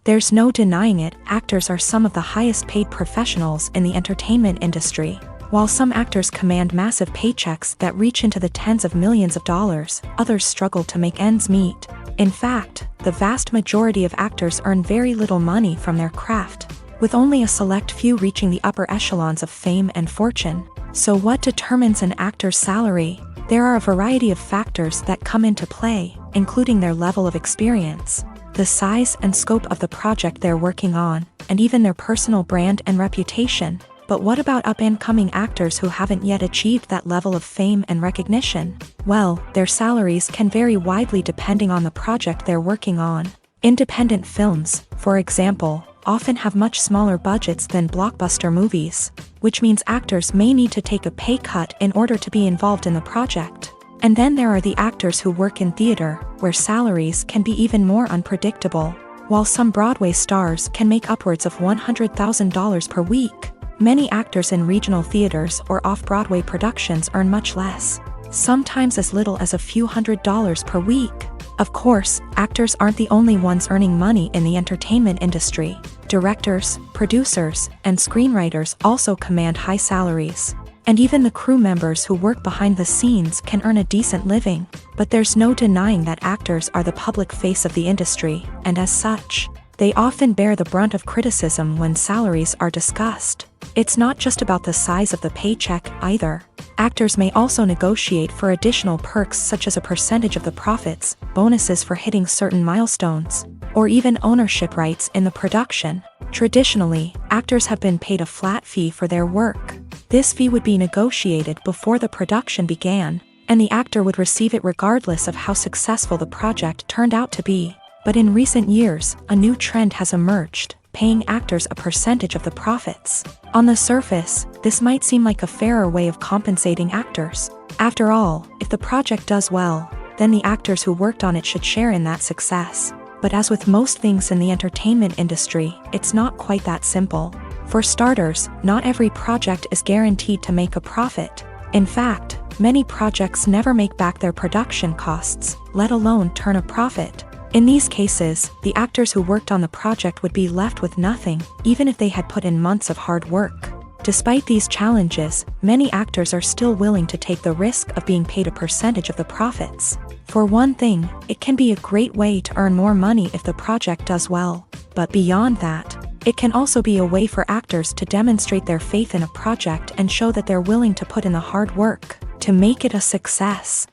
S1: There's no denying it, actors are some of the highest paid professionals in the entertainment industry. While some actors command massive paychecks that reach into the tens of millions of dollars, others struggle to make ends meet. In fact, the vast majority of actors earn very little money from their craft, with only a select few reaching the upper echelons of fame and fortune. So what determines an actor's salary? There are a variety of factors that come into play, including their level of experience, the size and scope of the project they're working on, and even their personal brand and reputation. But what about up-and-coming actors who haven't yet achieved that level of fame and recognition? Well, their salaries can vary widely depending on the project they're working on. Independent films, for example, often have much smaller budgets than blockbuster movies, which means actors may need to take a pay cut in order to be involved in the project. And then there are the actors who work in theater, where salaries can be even more unpredictable. While some Broadway stars can make upwards of $100,000 per week, many actors in regional theaters or off-Broadway productions earn much less, sometimes as little as a few $100s per week. Of course, actors aren't the only ones earning money in the entertainment industry. Directors, producers, and screenwriters also command high salaries. And even the crew members who work behind the scenes can earn a decent living. But there's no denying that actors are the public face of the industry, and as such, they often bear the brunt of criticism when salaries are discussed. It's not just about the size of the paycheck, either. Actors may also negotiate for additional perks such as a percentage of the profits, bonuses for hitting certain milestones, or even ownership rights in the production. Traditionally, actors have been paid a flat fee for their work. This fee would be negotiated before the production began, and the actor would receive it regardless of how successful the project turned out to be. But in recent years, a new trend has emerged, paying actors a percentage of the profits. On the surface, this might seem like a fairer way of compensating actors. After all, if the project does well, then the actors who worked on it should share in that success. But as with most things in the entertainment industry, it's not quite that simple. For starters, not every project is guaranteed to make a profit. In fact, many projects never make back their production costs, let alone turn a profit. In these cases, the actors who worked on the project would be left with nothing, even if they had put in months of hard work. Despite these challenges, many actors are still willing to take the risk of being paid a percentage of the profits. For one thing, it can be a great way to earn more money if the project does well. But beyond that, it can also be a way for actors to demonstrate their faith in a project and show that they're willing to put in the hard work to make it a success.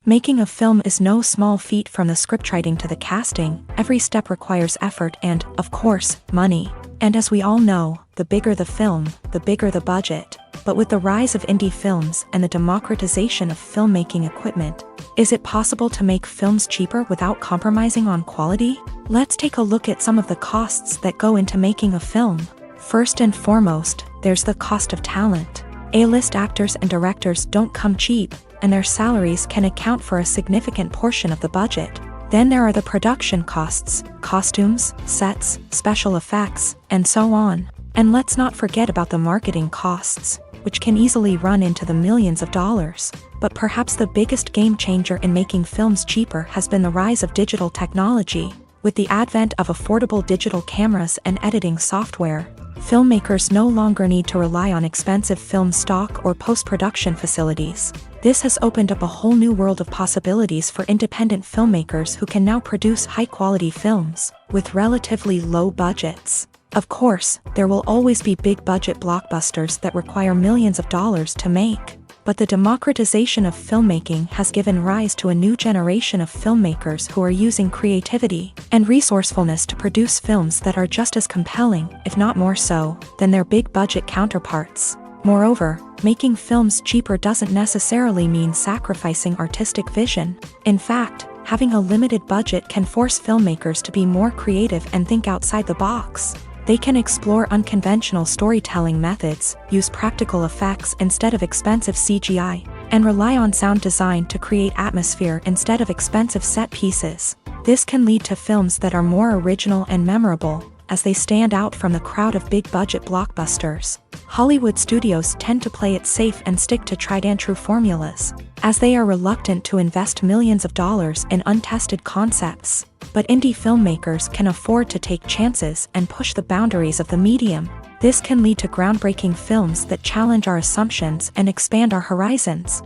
S1: Making a film is no small feat. From the scriptwriting to the casting, every step requires effort and, of course, money. And as we all know, the bigger the film, the bigger the budget. But with the rise of indie films and the democratization of filmmaking equipment, is it possible to make films cheaper without compromising on quality? Let's take a look at some of the costs that go into making a film. First and foremost, there's the cost of talent. A-list actors and directors don't come cheap, and their salaries can account for a significant portion of the budget. Then there are the production costs, costumes, sets, special effects, and so on. And let's not forget about the marketing costs, which can easily run into the millions of dollars. But perhaps the biggest game changer in making films cheaper has been the rise of digital technology. With the advent of affordable digital cameras and editing software, filmmakers no longer need to rely on expensive film stock or post-production facilities. This has opened up a whole new world of possibilities for independent filmmakers who can now produce high-quality films with relatively low budgets. Of course, there will always be big-budget blockbusters that require millions of dollars to make. But the democratization of filmmaking has given rise to a new generation of filmmakers who are using creativity and resourcefulness to produce films that are just as compelling, if not more so, than their big-budget counterparts. Moreover, making films cheaper doesn't necessarily mean sacrificing artistic vision. In fact, having a limited budget can force filmmakers to be more creative and think outside the box. They can explore unconventional storytelling methods, use practical effects instead of expensive CGI, and rely on sound design to create atmosphere instead of expensive set pieces. This can lead to films that are more original and memorable, as they stand out from the crowd of big-budget blockbusters. Hollywood studios tend to play it safe and stick to tried-and-true formulas, as they are reluctant to invest millions of dollars in untested concepts. But indie filmmakers can afford to take chances and push the boundaries of the medium. This can lead to groundbreaking films that challenge our assumptions and expand our horizons.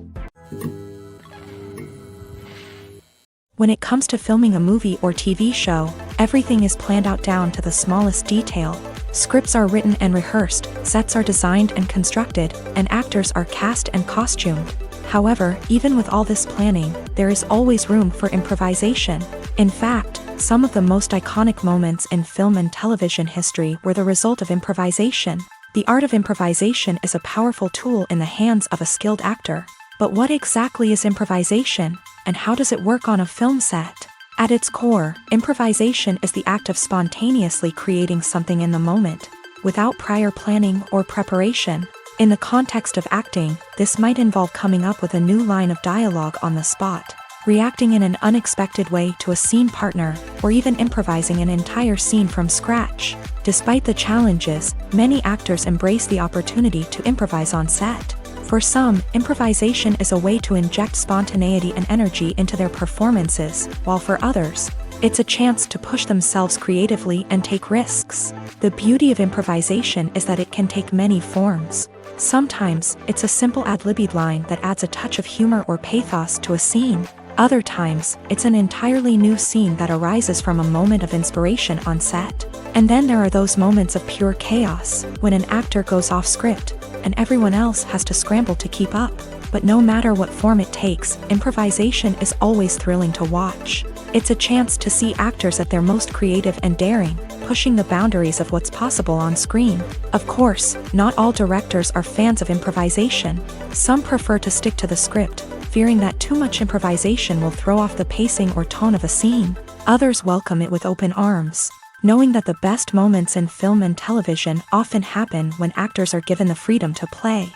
S1: When it comes to filming a movie or TV show, everything is planned out down to the smallest detail. Scripts are written and rehearsed, sets are designed and constructed, and actors are cast and costumed. However, even with all this planning, there is always room for improvisation. In fact, some of the most iconic moments in film and television history were the result of improvisation. The art of improvisation is a powerful tool in the hands of a skilled actor. But what exactly is improvisation, and how does it work on a film set? At its core, improvisation is the act of spontaneously creating something in the moment, without prior planning or preparation. In the context of acting, this might involve coming up with a new line of dialogue on the spot, reacting in an unexpected way to a scene partner, or even improvising an entire scene from scratch. Despite the challenges, many actors embrace the opportunity to improvise on set. For some, improvisation is a way to inject spontaneity and energy into their performances, while for others, it's a chance to push themselves creatively and take risks. The beauty of improvisation is that it can take many forms. Sometimes, it's a simple ad-libbed line that adds a touch of humor or pathos to a scene. Other times, it's an entirely new scene that arises from a moment of inspiration on set. And then there are those moments of pure chaos, when an actor goes off script, and everyone else has to scramble to keep up. But no matter what form it takes, improvisation is always thrilling to watch. It's a chance to see actors at their most creative and daring, pushing the boundaries of what's possible on screen. Of course, not all directors are fans of improvisation. Some prefer to stick to the script, fearing that too much improvisation will throw off the pacing or tone of a scene. Others welcome it with open arms, knowing that the best moments in film and television often happen when actors are given the freedom to play.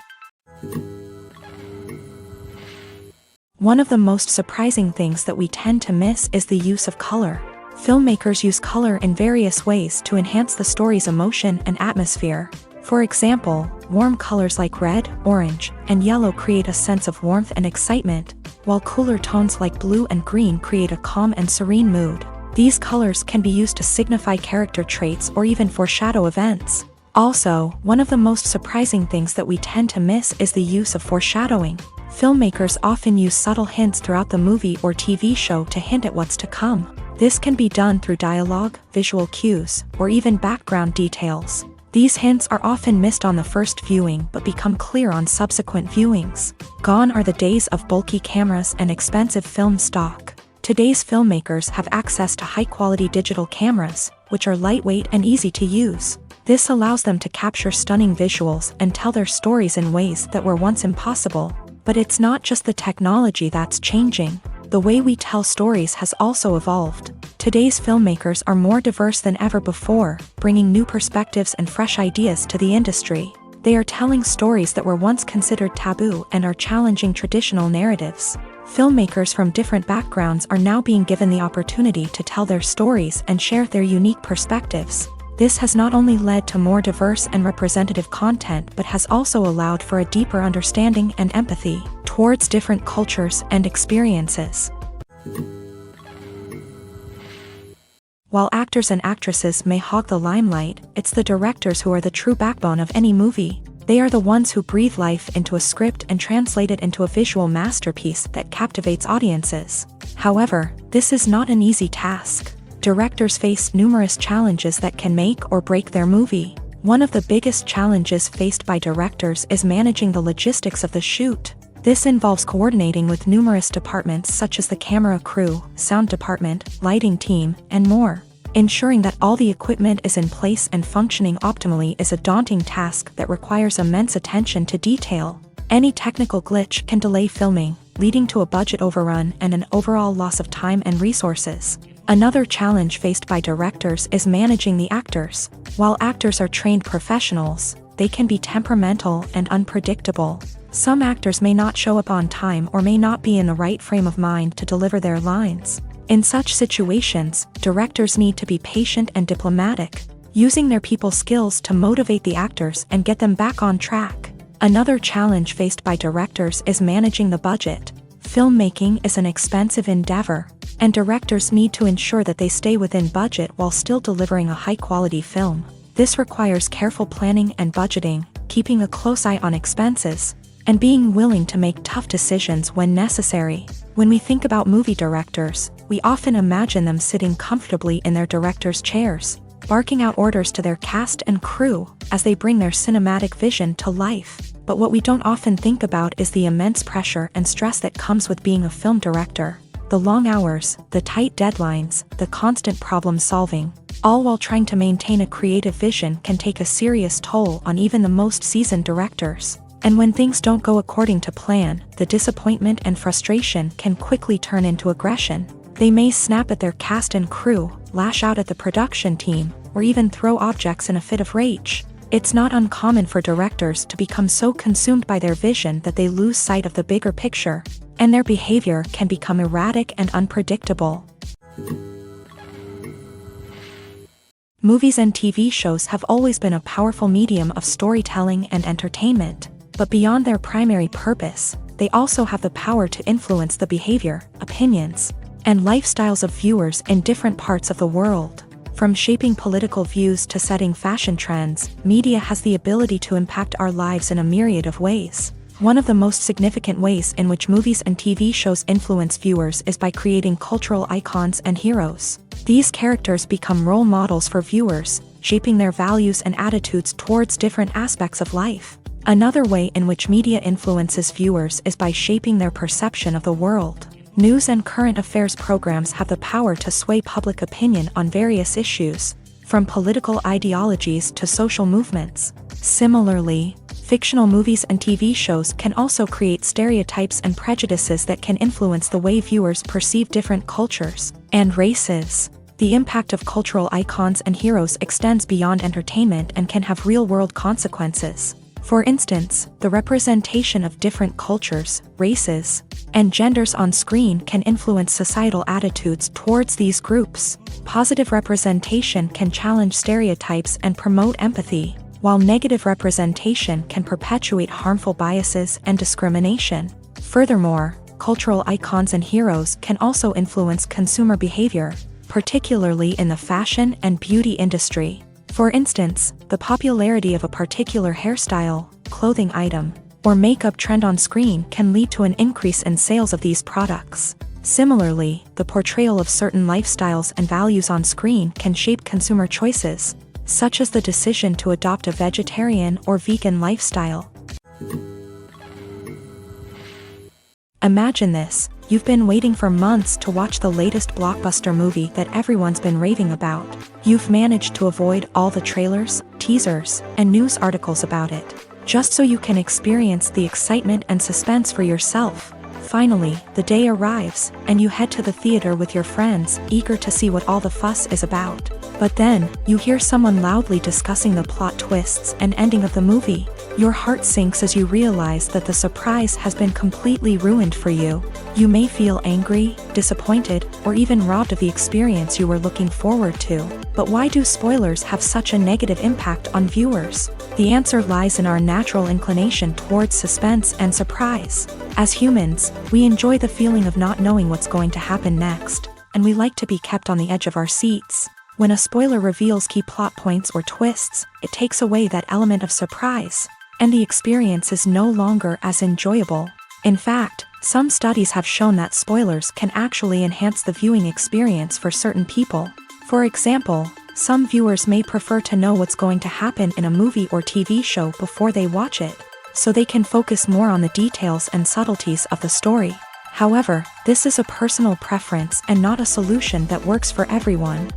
S1: One of the most surprising things that we tend to miss is the use of color. Filmmakers use color in various ways to enhance the story's emotion and atmosphere. For example, warm colors like red, orange, and yellow create a sense of warmth and excitement, while cooler tones like blue and green create a calm and serene mood. These colors can be used to signify character traits or even foreshadow events. Also, one of the most surprising things that we tend to miss is the use of foreshadowing. Filmmakers often use subtle hints throughout the movie or TV show to hint at what's to come. This can be done through dialogue, visual cues, or even background details. These hints are often missed on the first viewing but become clear on subsequent viewings. Gone are the days of bulky cameras and expensive film stock. Today's filmmakers have access to high-quality digital cameras, which are lightweight and easy to use. This allows them to capture stunning visuals and tell their stories in ways that were once impossible. But it's not just the technology that's changing. The way we tell stories has also evolved. Today's filmmakers are more diverse than ever before, bringing new perspectives and fresh ideas to the industry. They are telling stories that were once considered taboo and are challenging traditional narratives. Filmmakers from different backgrounds are now being given the opportunity to tell their stories and share their unique perspectives. This has not only led to more diverse and representative content but has also allowed for a deeper understanding and empathy towards different cultures and experiences. While actors and actresses may hog the limelight, it's the directors who are the true backbone of any movie. They are the ones who breathe life into a script and translate it into a visual masterpiece that captivates audiences. However, this is not an easy task. Directors face numerous challenges that can make or break their movie. One of the biggest challenges faced by directors is managing the logistics of the shoot. This involves coordinating with numerous departments such as the camera crew, sound department, lighting team, and more. Ensuring that all the equipment is in place and functioning optimally is a daunting task that requires immense attention to detail. Any technical glitch can delay filming, leading to a budget overrun and an overall loss of time and resources. Another challenge faced by directors is managing the actors. While actors are trained professionals, they can be temperamental and unpredictable. Some actors may not show up on time or may not be in the right frame of mind to deliver their lines. In such situations, directors need to be patient and diplomatic, using their people skills to motivate the actors and get them back on track. Another challenge faced by directors is managing the budget. Filmmaking is an expensive endeavor, and directors need to ensure that they stay within budget while still delivering a high-quality film. This requires careful planning and budgeting, keeping a close eye on expenses, and being willing to make tough decisions when necessary. When we think about movie directors, we often imagine them sitting comfortably in their director's chairs, barking out orders to their cast and crew as they bring their cinematic vision to life. But what we don't often think about is the immense pressure and stress that comes with being a film director. The long hours, the tight deadlines, the constant problem solving, all while trying to maintain a creative vision can take a serious toll on even the most seasoned directors. And when things don't go according to plan, the disappointment and frustration can quickly turn into aggression. They may snap at their cast and crew, lash out at the production team, or even throw objects in a fit of rage. It's not uncommon for directors to become so consumed by their vision that they lose sight of the bigger picture, and their behavior can become erratic and unpredictable. Movies and TV shows have always been a powerful medium of storytelling and entertainment. But beyond their primary purpose, they also have the power to influence the behavior, opinions, and lifestyles of viewers in different parts of the world. From shaping political views to setting fashion trends, media has the ability to impact our lives in a myriad of ways. One of the most significant ways in which movies and TV shows influence viewers is by creating cultural icons and heroes. These characters become role models for viewers, shaping their values and attitudes towards different aspects of life. Another way in which media influences viewers is by shaping their perception of the world. News and current affairs programs have the power to sway public opinion on various issues, from political ideologies to social movements. Similarly, fictional movies and TV shows can also create stereotypes and prejudices that can influence the way viewers perceive different cultures and races. The impact of cultural icons and heroes extends beyond entertainment and can have real-world consequences. For instance, the representation of different cultures, races, and genders on screen can influence societal attitudes towards these groups. Positive representation can challenge stereotypes and promote empathy, while negative representation can perpetuate harmful biases and discrimination. Furthermore, cultural icons and heroes can also influence consumer behavior, particularly in the fashion and beauty industry. For instance, the popularity of a particular hairstyle, clothing item, or makeup trend on screen can lead to an increase in sales of these products. Similarly, the portrayal of certain lifestyles and values on screen can shape consumer choices, such as the decision to adopt a vegetarian or vegan lifestyle. Imagine this: You've been waiting for months to watch the latest blockbuster movie that everyone's been raving about. You've managed to avoid all the trailers, teasers, and news articles about it, just so you can experience the excitement and suspense for yourself. Finally, the day arrives, and you head to the theater with your friends, eager to see what all the fuss is about. But then, you hear someone loudly discussing the plot twists and ending of the movie. Your heart sinks as you realize that the surprise has been completely ruined for you. You may feel angry, disappointed, or even robbed of the experience you were looking forward to. But why do spoilers have such a negative impact on viewers? The answer lies in our natural inclination towards suspense and surprise. As humans, we enjoy the feeling of not knowing what's going to happen next, and we like to be kept on the edge of our seats. When a spoiler reveals key plot points or twists, it takes away that element of surprise, and the experience is no longer as enjoyable. In fact, some studies have shown that spoilers can actually enhance the viewing experience for certain people. For example, some viewers may prefer to know what's going to happen in a movie or TV show before they watch it, so they can focus more on the details and subtleties of the story. However, this is a personal preference and not a solution that works for everyone.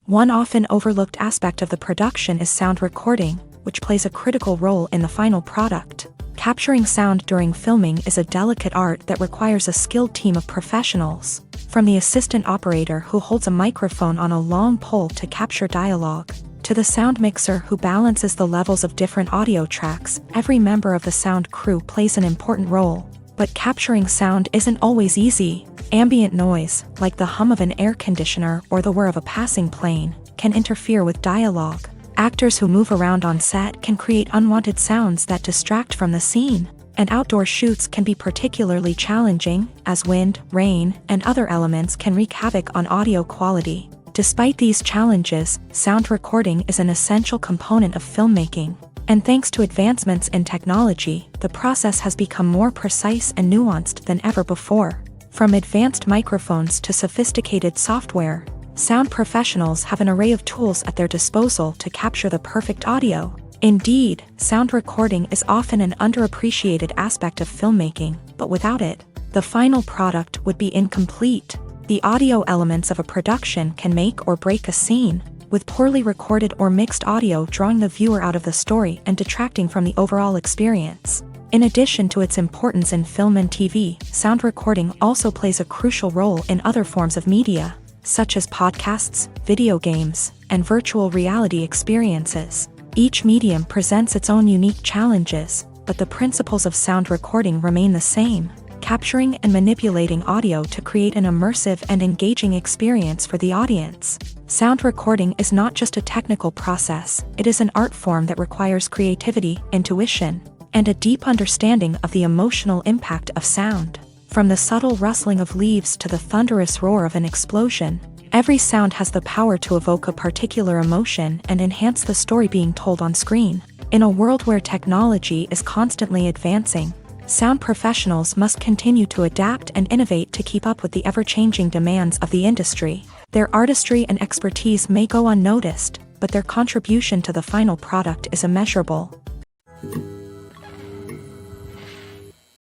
S1: One often overlooked aspect of the production is sound recording, which plays a critical role in the final product. Capturing sound during filming is a delicate art that requires a skilled team of professionals, from the assistant operator who holds a microphone on a long pole to capture dialogue, to the sound mixer who balances the levels of different audio tracks. Every member of the sound crew plays an important role. But capturing sound isn't always easy. Ambient noise, like the hum of an air conditioner or the whir of a passing plane, can interfere with dialogue. Actors who move around on set can create unwanted sounds that distract from the scene. And outdoor shoots can be particularly challenging, as wind, rain, and other elements can wreak havoc on audio quality. Despite these challenges, sound recording is an essential component of filmmaking. And thanks to advancements in technology, the process has become more precise and nuanced than ever before. From advanced microphones to sophisticated software, sound professionals have an array of tools at their disposal to capture the perfect audio. Indeed, sound recording is often an underappreciated aspect of filmmaking, but without it, the final product would be incomplete. The audio elements of a production can make or break a scene, with poorly recorded or mixed audio drawing the viewer out of the story and detracting from the overall experience. In addition to its importance in film and TV, sound recording also plays a crucial role in other forms of media, such as podcasts, video games, and virtual reality experiences. Each medium presents its own unique challenges, but the principles of sound recording remain the same: capturing and manipulating audio to create an immersive and engaging experience for the audience. Sound recording is not just a technical process, it is an art form that requires creativity, intuition, and a deep understanding of the emotional impact of sound. From the subtle rustling of leaves to the thunderous roar of an explosion, every sound has the power to evoke a particular emotion and enhance the story being told on screen. In a world where technology is constantly advancing, sound professionals must continue to adapt and innovate to keep up with the ever-changing demands of the industry. Their artistry and expertise may go unnoticed, but their contribution to the final product is immeasurable.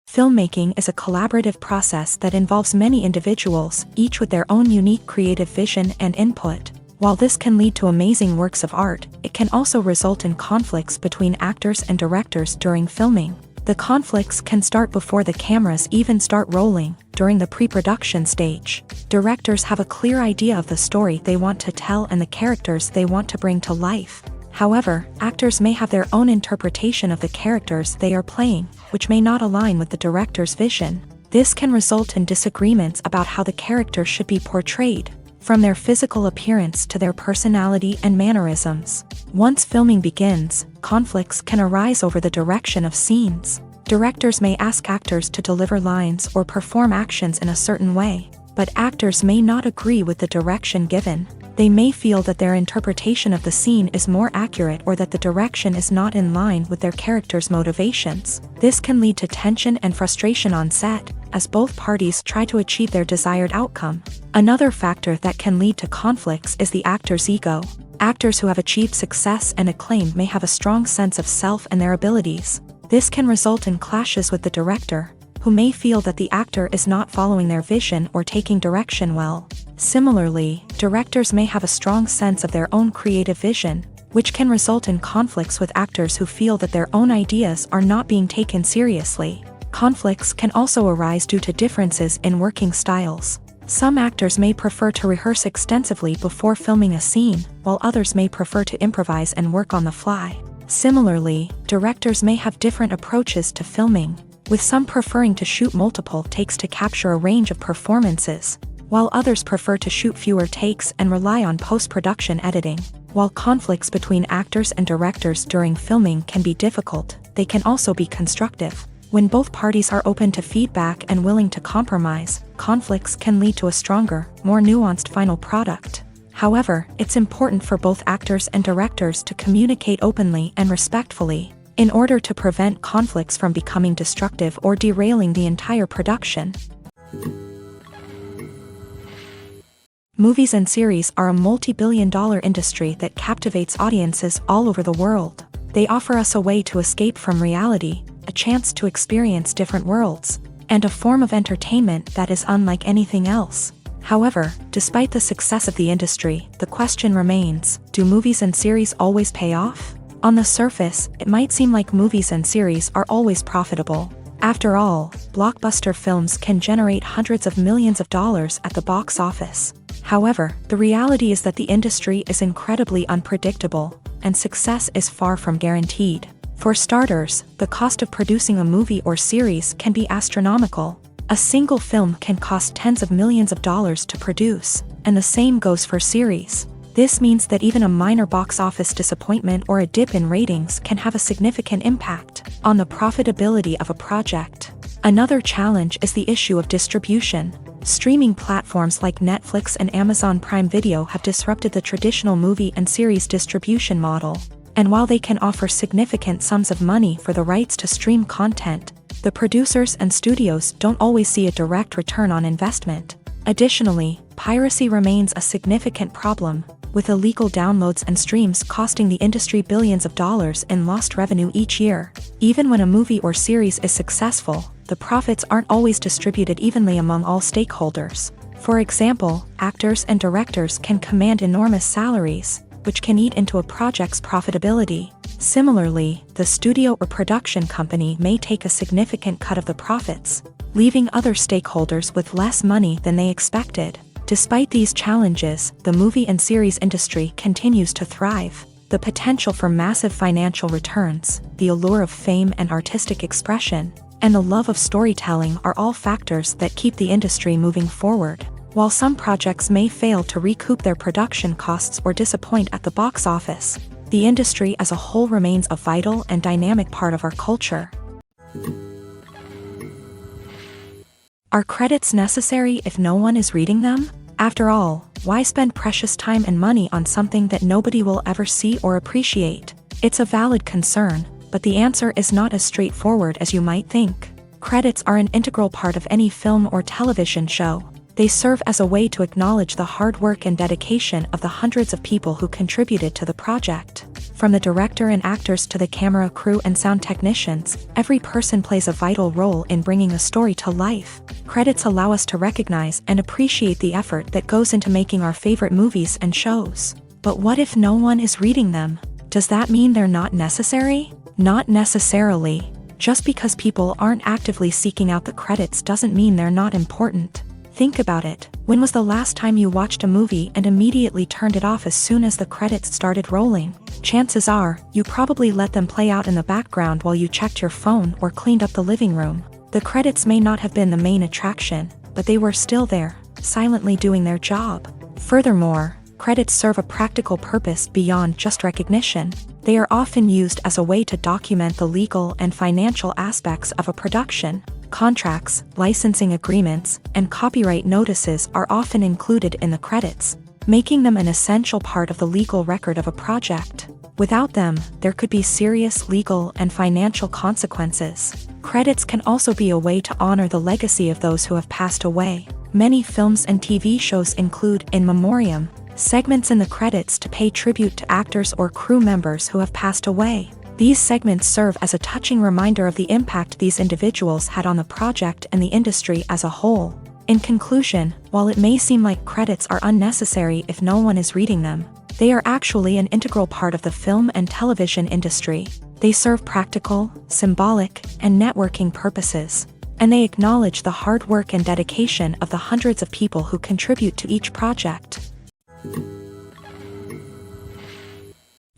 S1: Filmmaking is a collaborative process that involves many individuals, each with their own unique creative vision and input. While this can lead to amazing works of art, it can also result in conflicts between actors and directors during filming. The conflicts can start before the cameras even start rolling, during the pre-production stage. Directors have a clear idea of the story they want to tell and the characters they want to bring to life. However, actors may have their own interpretation of the characters they are playing, which may not align with the director's vision. This can result in disagreements about how the character should be portrayed, from their physical appearance to their personality and mannerisms. Once filming begins, conflicts can arise over the direction of scenes. Directors may ask actors to deliver lines or perform actions in a certain way, but actors may not agree with the direction given. They may feel that their interpretation of the scene is more accurate or that the direction is not in line with their character's motivations. This can lead to tension and frustration on set, as both parties try to achieve their desired outcome. Another factor that can lead to conflicts is the actor's ego. Actors who have achieved success and acclaim may have a strong sense of self and their abilities. This can result in clashes with the director, who may feel that the actor is not following their vision or taking direction well. Similarly, directors may have a strong sense of their own creative vision, which can result in conflicts with actors who feel that their own ideas are not being taken seriously. Conflicts can also arise due to differences in working styles. Some actors may prefer to rehearse extensively before filming a scene, while others may prefer to improvise and work on the fly. Similarly, directors may have different approaches to filming, with some preferring to shoot multiple takes to capture a range of performances, while others prefer to shoot fewer takes and rely on post-production editing. While conflicts between actors and directors during filming can be difficult, they can also be constructive. When both parties are open to feedback and willing to compromise, conflicts can lead to a stronger, more nuanced final product. However, it's important for both actors and directors to communicate openly and respectfully, in order to prevent conflicts from becoming destructive or derailing the entire production. Movies and series are a multi-billion-dollar industry that captivates audiences all over the world. They offer us a way to escape from reality, a chance to experience different worlds, and a form of entertainment that is unlike anything else. However, despite the success of the industry, the question remains, do movies and series always pay off? On the surface, it might seem like movies and series are always profitable. After all, blockbuster films can generate hundreds of millions of dollars at the box office. However, the reality is that the industry is incredibly unpredictable, and success is far from guaranteed. For starters, the cost of producing a movie or series can be astronomical. A single film can cost tens of millions of dollars to produce, and the same goes for series. This means that even a minor box office disappointment or a dip in ratings can have a significant impact on the profitability of a project. Another challenge is the issue of distribution. Streaming platforms like Netflix and Amazon Prime Video have disrupted the traditional movie and series distribution model. And while they can offer significant sums of money for the rights to stream content, the producers and studios don't always see a direct return on investment. Additionally, piracy remains a significant problem, with illegal downloads and streams costing the industry billions of dollars in lost revenue each year. Even when a movie or series is successful, the profits aren't always distributed evenly among all stakeholders. For example, actors and directors can command enormous salaries, which can eat into a project's profitability. Similarly, the studio or production company may take a significant cut of the profits, leaving other stakeholders with less money than they expected. Despite these challenges, the movie and series industry continues to thrive. The potential for massive financial returns, the allure of fame and artistic expression, and the love of storytelling are all factors that keep the industry moving forward. While some projects may fail to recoup their production costs or disappoint at the box office, the industry as a whole remains a vital and dynamic part of our culture. Are credits necessary if no one is reading them? After all, why spend precious time and money on something that nobody will ever see or appreciate? It's a valid concern, but the answer is not as straightforward as you might think. Credits are an integral part of any film or television show. They serve as a way to acknowledge the hard work and dedication of the hundreds of people who contributed to the project. From the director and actors to the camera crew and sound technicians, every person plays a vital role in bringing a story to life. Credits allow us to recognize and appreciate the effort that goes into making our favorite movies and shows. But what if no one is reading them? Does that mean they're not necessary? Not necessarily. Just because people aren't actively seeking out the credits doesn't mean they're not important. Think about it. When was the last time you watched a movie and immediately turned it off as soon as the credits started rolling? Chances are, you probably let them play out in the background while you checked your phone or cleaned up the living room. The credits may not have been the main attraction, but they were still there, silently doing their job. Furthermore, credits serve a practical purpose beyond just recognition. They are often used as a way to document the legal and financial aspects of a production. Contracts, licensing agreements, and copyright notices are often included in the credits, making them an essential part of the legal record of a project. Without them, there could be serious legal and financial consequences. Credits can also be a way to honor the legacy of those who have passed away. Many films and TV shows include in memoriam segments in the credits to pay tribute to actors or crew members who have passed away. These segments serve as a touching reminder of the impact these individuals had on the project and the industry as a whole. In conclusion, while it may seem like credits are unnecessary if no one is reading them, they are actually an integral part of the film and television industry. They serve practical, symbolic, and networking purposes, and they acknowledge the hard work and dedication of the hundreds of people who contribute to each project.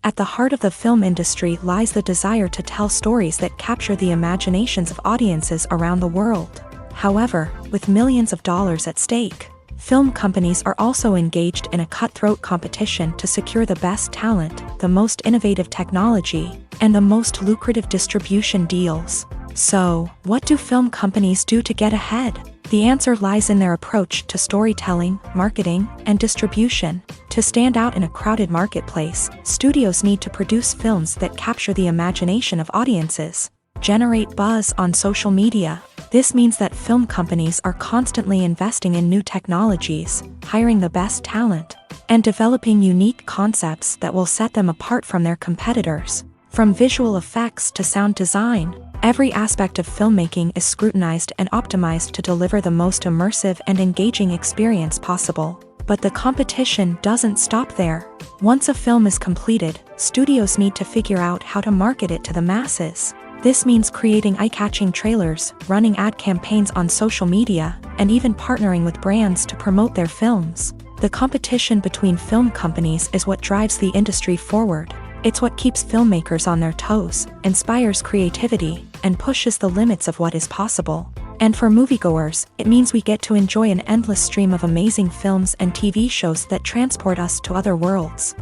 S1: At the heart of the film industry lies the desire to tell stories that capture the imaginations of audiences around the world. However, with millions of dollars at stake, film companies are also engaged in a cutthroat competition to secure the best talent, the most innovative technology, and the most lucrative distribution deals. So, what do film companies do to get ahead? The answer lies in their approach to storytelling, marketing, and distribution. To stand out in a crowded marketplace, studios need to produce films that capture the imagination of audiences, generate buzz on social media. This means that film companies are constantly investing in new technologies, hiring the best talent, and developing unique concepts that will set them apart from their competitors. From visual effects to sound design, every aspect of filmmaking is scrutinized and optimized to deliver the most immersive and engaging experience possible. But the competition doesn't stop there. Once a film is completed, studios need to figure out how to market it to the masses. This means creating eye-catching trailers, running ad campaigns on social media, and even partnering with brands to promote their films. The competition between film companies is what drives the industry forward. It's what keeps filmmakers on their toes, inspires creativity, and pushes the limits of what is possible. And for moviegoers, it means we get to enjoy an endless stream of amazing films and TV shows that transport us to other worlds.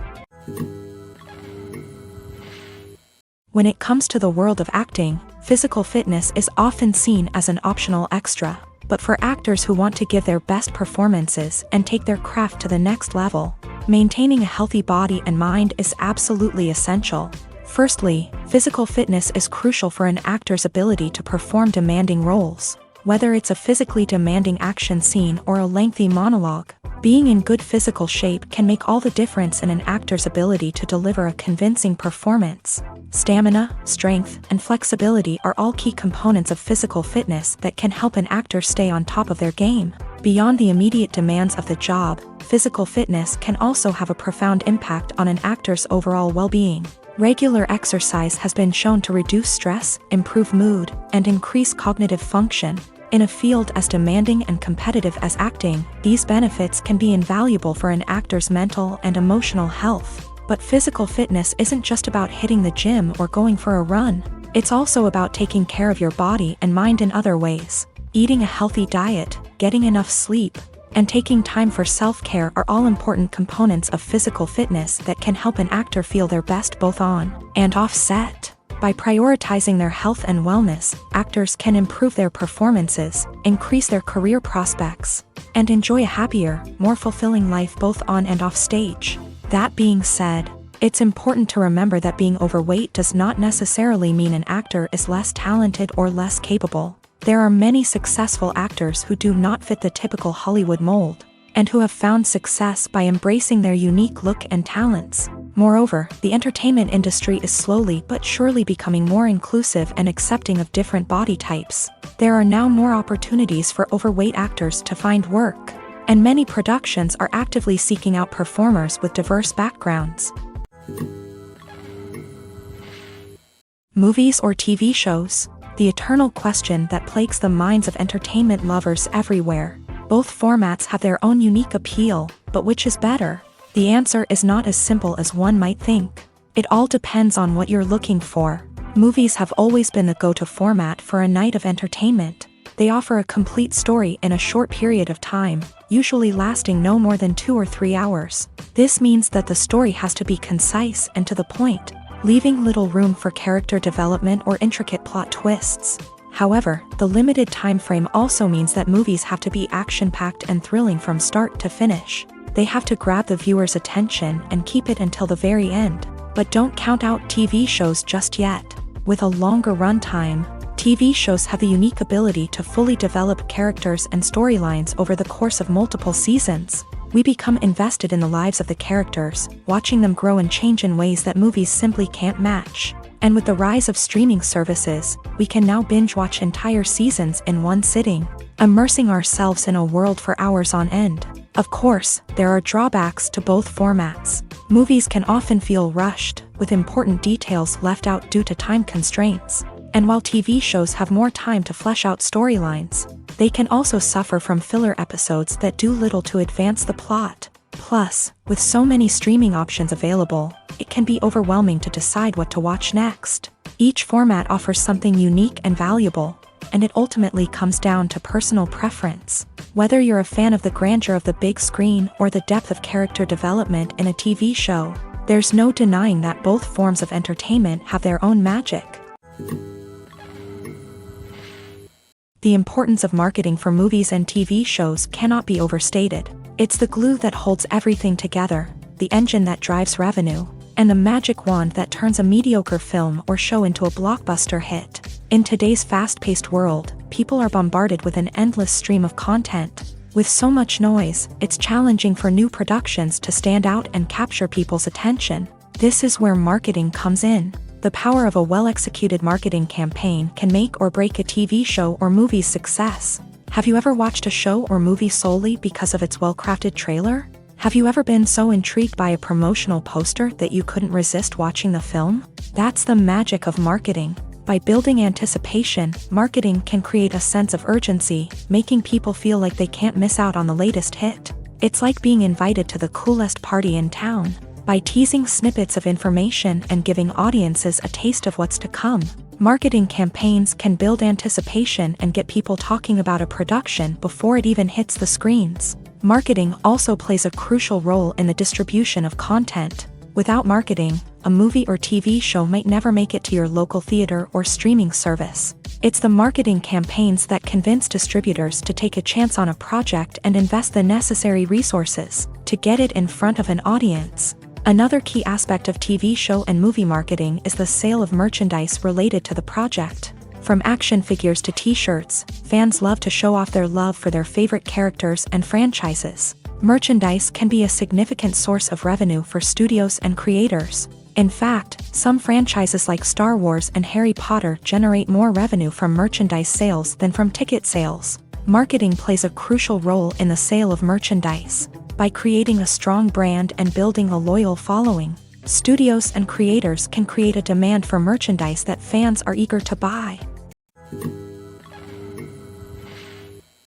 S1: When it comes to the world of acting, physical fitness is often seen as an optional extra. But for actors who want to give their best performances and take their craft to the next level, maintaining a healthy body and mind is absolutely essential. Firstly, physical fitness is crucial for an actor's ability to perform demanding roles. Whether it's a physically demanding action scene or a lengthy monologue, being in good physical shape can make all the difference in an actor's ability to deliver a convincing performance. Stamina, strength, and flexibility are all key components of physical fitness that can help an actor stay on top of their game. Beyond the immediate demands of the job, physical fitness can also have a profound impact on an actor's overall well-being. Regular exercise has been shown to reduce stress, improve mood, and increase cognitive function. In a field as demanding and competitive as acting, these benefits can be invaluable for an actor's mental and emotional health. But physical fitness isn't just about hitting the gym or going for a run. It's also about taking care of your body and mind in other ways. Eating a healthy diet, getting enough sleep, and taking time for self-care are all important components of physical fitness that can help an actor feel their best both on and off set. By prioritizing their health and wellness, actors can improve their performances, increase their career prospects, and enjoy a happier, more fulfilling life both on and off stage. That being said, it's important to remember that being overweight does not necessarily mean an actor is less talented or less capable. There are many successful actors who do not fit the typical Hollywood mold, and who have found success by embracing their unique look and talents. Moreover, the entertainment industry is slowly but surely becoming more inclusive and accepting of different body types. There are now more opportunities for overweight actors to find work, and many productions are actively seeking out performers with diverse backgrounds. Movies or TV shows? The eternal question that plagues the minds of entertainment lovers everywhere. Both formats have their own unique appeal, but which is better? The answer is not as simple as one might think. It all depends on what you're looking for. Movies have always been the go-to format for a night of entertainment. They offer a complete story in a short period of time, usually lasting no more than 2 or 3 hours. This means that the story has to be concise and to the point, leaving little room for character development or intricate plot twists. However, the limited time frame also means that movies have to be action-packed and thrilling from start to finish. They have to grab the viewer's attention and keep it until the very end. But don't count out TV shows just yet. With a longer runtime, TV shows have the unique ability to fully develop characters and storylines over the course of multiple seasons. We become invested in the lives of the characters, watching them grow and change in ways that movies simply can't match. And with the rise of streaming services, we can now binge-watch entire seasons in one sitting, immersing ourselves in a world for hours on end. Of course, there are drawbacks to both formats. Movies can often feel rushed, with important details left out due to time constraints. And while TV shows have more time to flesh out storylines, they can also suffer from filler episodes that do little to advance the plot. Plus, with so many streaming options available, it can be overwhelming to decide what to watch next. Each format offers something unique and valuable, and it ultimately comes down to personal preference. Whether you're a fan of the grandeur of the big screen or the depth of character development in a TV show, there's no denying that both forms of entertainment have their own magic. The importance of marketing for movies and TV shows cannot be overstated. It's the glue that holds everything together, the engine that drives revenue, and the magic wand that turns a mediocre film or show into a blockbuster hit. In today's fast-paced world, people are bombarded with an endless stream of content. With so much noise, it's challenging for new productions to stand out and capture people's attention. This is where marketing comes in. The power of a well-executed marketing campaign can make or break a TV show or movie's success. Have you ever watched a show or movie solely because of its well-crafted trailer? Have you ever been so intrigued by a promotional poster that you couldn't resist watching the film? That's the magic of marketing. By building anticipation, marketing can create a sense of urgency, making people feel like they can't miss out on the latest hit. It's like being invited to the coolest party in town. By teasing snippets of information and giving audiences a taste of what's to come, marketing campaigns can build anticipation and get people talking about a production before it even hits the screens. Marketing also plays a crucial role in the distribution of content. Without marketing, a movie or TV show might never make it to your local theater or streaming service. It's the marketing campaigns that convince distributors to take a chance on a project and invest the necessary resources to get it in front of an audience. Another key aspect of TV show and movie marketing is the sale of merchandise related to the project. From action figures to t-shirts, fans love to show off their love for their favorite characters and franchises. Merchandise can be a significant source of revenue for studios and creators. In fact, some franchises like Star Wars and Harry Potter generate more revenue from merchandise sales than from ticket sales. Marketing plays a crucial role in the sale of merchandise. By creating a strong brand and building a loyal following, studios and creators can create a demand for merchandise that fans are eager to buy.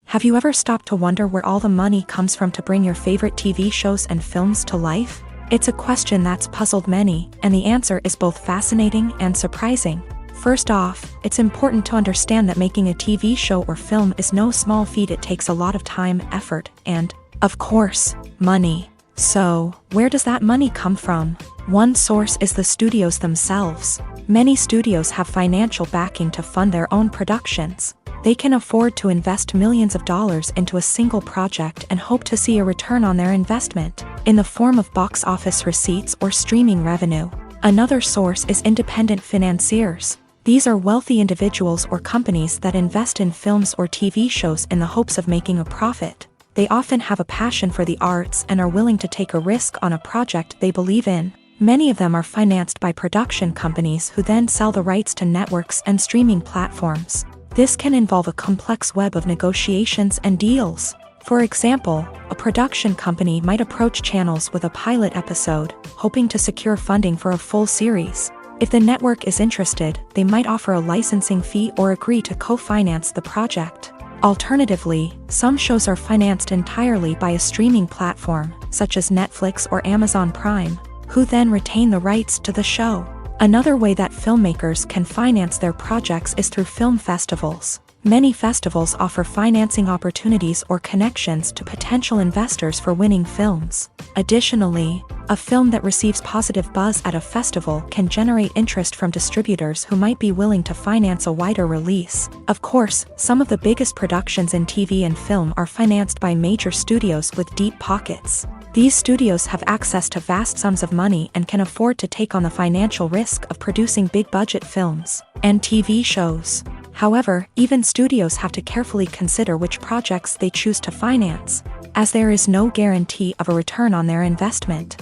S1: Have you ever stopped to wonder where all the money comes from to bring your favorite TV shows and films to life? It's a question that's puzzled many, and the answer is both fascinating and surprising. First off, it's important to understand that making a TV show or film is no small feat. It takes a lot of time, effort, and, of course, money. So, where does that money come from? One source is the studios themselves. Many studios have financial backing to fund their own productions. They can afford to invest millions of dollars into a single project and hope to see a return on their investment, in the form of box office receipts or streaming revenue. Another source is independent financiers. These are wealthy individuals or companies that invest in films or TV shows in the hopes of making a profit. They often have a passion for the arts and are willing to take a risk on a project they believe in. Many of them are financed by production companies who then sell the rights to networks and streaming platforms. This can involve a complex web of negotiations and deals. For example, a production company might approach channels with a pilot episode, hoping to secure funding for a full series. If the network is interested, they might offer a licensing fee or agree to co-finance the project. Alternatively, some shows are financed entirely by a streaming platform, such as Netflix or Amazon Prime, who then retain the rights to the show. Another way that filmmakers can finance their projects is through film festivals. Many festivals offer financing opportunities or connections to potential investors for winning films. Additionally, a film that receives positive buzz at a festival can generate interest from distributors who might be willing to finance a wider release. Of course, some of the biggest productions in TV and film are financed by major studios with deep pockets. These studios have access to vast sums of money and can afford to take on the financial risk of producing big-budget films and TV shows. However, even studios have to carefully consider which projects they choose to finance, as there is no guarantee of a return on their investment.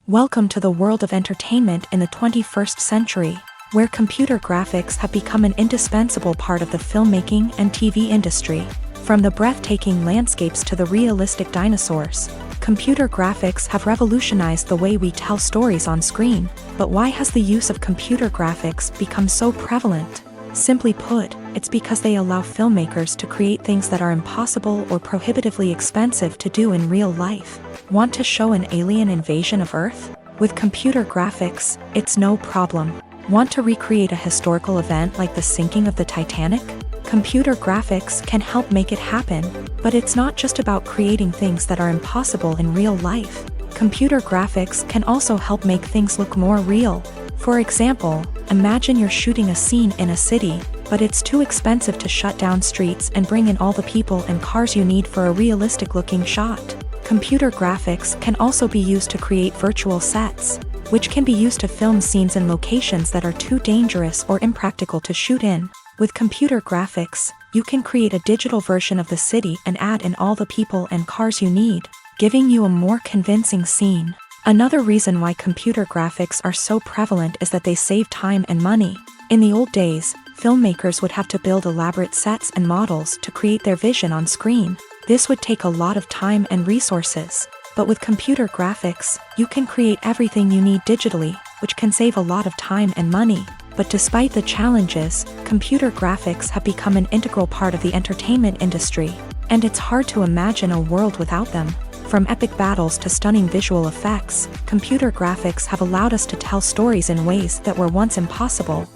S1: Welcome to the world of entertainment in the 21st century, where computer graphics have become an indispensable part of the filmmaking and TV industry. From the breathtaking landscapes to the realistic dinosaurs, computer graphics have revolutionized the way we tell stories on screen. But why has the use of computer graphics become so prevalent? Simply put, it's because they allow filmmakers to create things that are impossible or prohibitively expensive to do in real life. Want to show an alien invasion of Earth? With computer graphics, it's no problem. Want to recreate a historical event like the sinking of the Titanic? Computer graphics can help make it happen. But it's not just about creating things that are impossible in real life. Computer graphics can also help make things look more real. For example, imagine you're shooting a scene in a city, but it's too expensive to shut down streets and bring in all the people and cars you need for a realistic-looking shot. Computer graphics can also be used to create virtual sets, which can be used to film scenes in locations that are too dangerous or impractical to shoot in. With computer graphics, you can create a digital version of the city and add in all the people and cars you need, giving you a more convincing scene. Another reason why computer graphics are so prevalent is that they save time and money. In the old days, filmmakers would have to build elaborate sets and models to create their vision on screen. This would take a lot of time and resources. But with computer graphics, you can create everything you need digitally, which can save a lot of time and money. But despite the challenges, computer graphics have become an integral part of the entertainment industry, and it's hard to imagine a world without them. From epic battles to stunning visual effects, computer graphics have allowed us to tell stories in ways that were once impossible.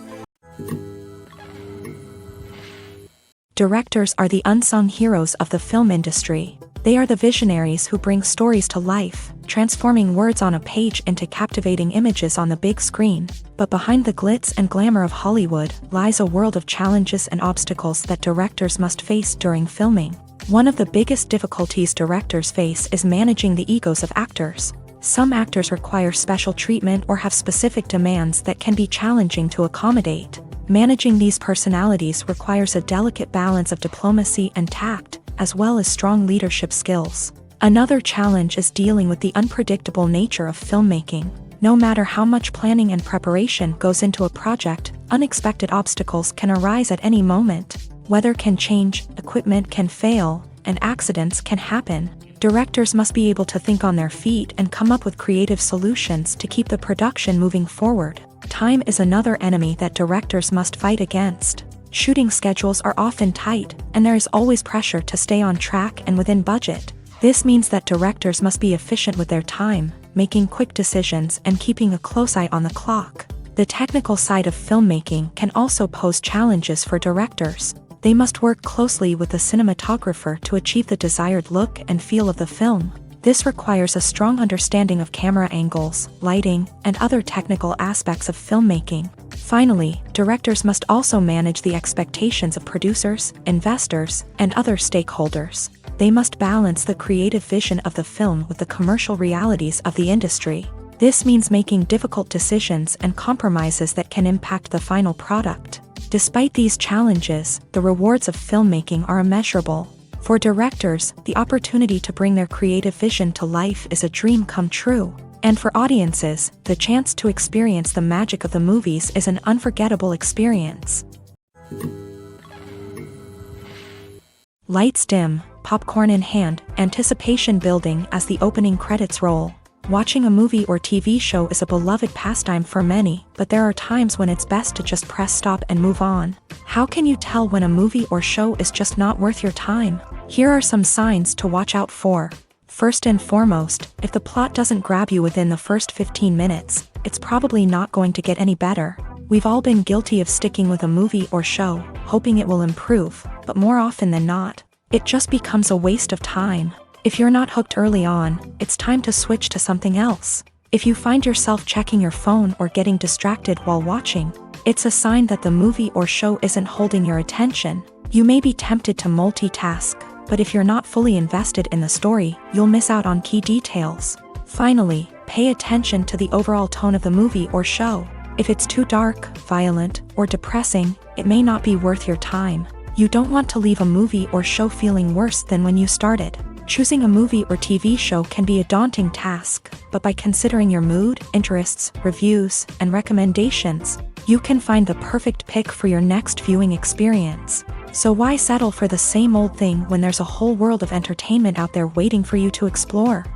S1: Directors are the unsung heroes of the film industry. They are the visionaries who bring stories to life, transforming words on a page into captivating images on the big screen. But behind the glitz and glamour of Hollywood lies a world of challenges and obstacles that directors must face during filming. One of the biggest difficulties directors face is managing the egos of actors. Some actors require special treatment or have specific demands that can be challenging to accommodate. Managing these personalities requires a delicate balance of diplomacy and tact, as well as strong leadership skills. Another challenge is dealing with the unpredictable nature of filmmaking. No matter how much planning and preparation goes into a project, unexpected obstacles can arise at any moment. Weather can change, equipment can fail, and accidents can happen. Directors must be able to think on their feet and come up with creative solutions to keep the production moving forward. Time is another enemy that directors must fight against. Shooting schedules are often tight, and there is always pressure to stay on track and within budget. This means that directors must be efficient with their time, making quick decisions and keeping a close eye on the clock. The technical side of filmmaking can also pose challenges for directors. They must work closely with the cinematographer to achieve the desired look and feel of the film. This requires a strong understanding of camera angles, lighting, and other technical aspects of filmmaking. Finally, directors must also manage the expectations of producers, investors, and other stakeholders. They must balance the creative vision of the film with the commercial realities of the industry. This means making difficult decisions and compromises that can impact the final product. Despite these challenges, the rewards of filmmaking are immeasurable. For directors, the opportunity to bring their creative vision to life is a dream come true. And for audiences, the chance to experience the magic of the movies is an unforgettable experience. Lights dim, popcorn in hand, anticipation building as the opening credits roll. Watching a movie or TV show is a beloved pastime for many, but there are times when it's best to just press stop and move on. How can you tell when a movie or show is just not worth your time? Here are some signs to watch out for. First and foremost, if the plot doesn't grab you within the first 15 minutes, it's probably not going to get any better. We've all been guilty of sticking with a movie or show, hoping it will improve, but more often than not, it just becomes a waste of time. If you're not hooked early on, it's time to switch to something else. If you find yourself checking your phone or getting distracted while watching, it's a sign that the movie or show isn't holding your attention. You may be tempted to multitask, but if you're not fully invested in the story, you'll miss out on key details. Finally, pay attention to the overall tone of the movie or show. If it's too dark, violent, or depressing, it may not be worth your time. You don't want to leave a movie or show feeling worse than when you started. Choosing a movie or TV show can be a daunting task, but by considering your mood, interests, reviews, and recommendations, you can find the perfect pick for your next viewing experience. So why settle for the same old thing when there's a whole world of entertainment out there waiting for you to explore?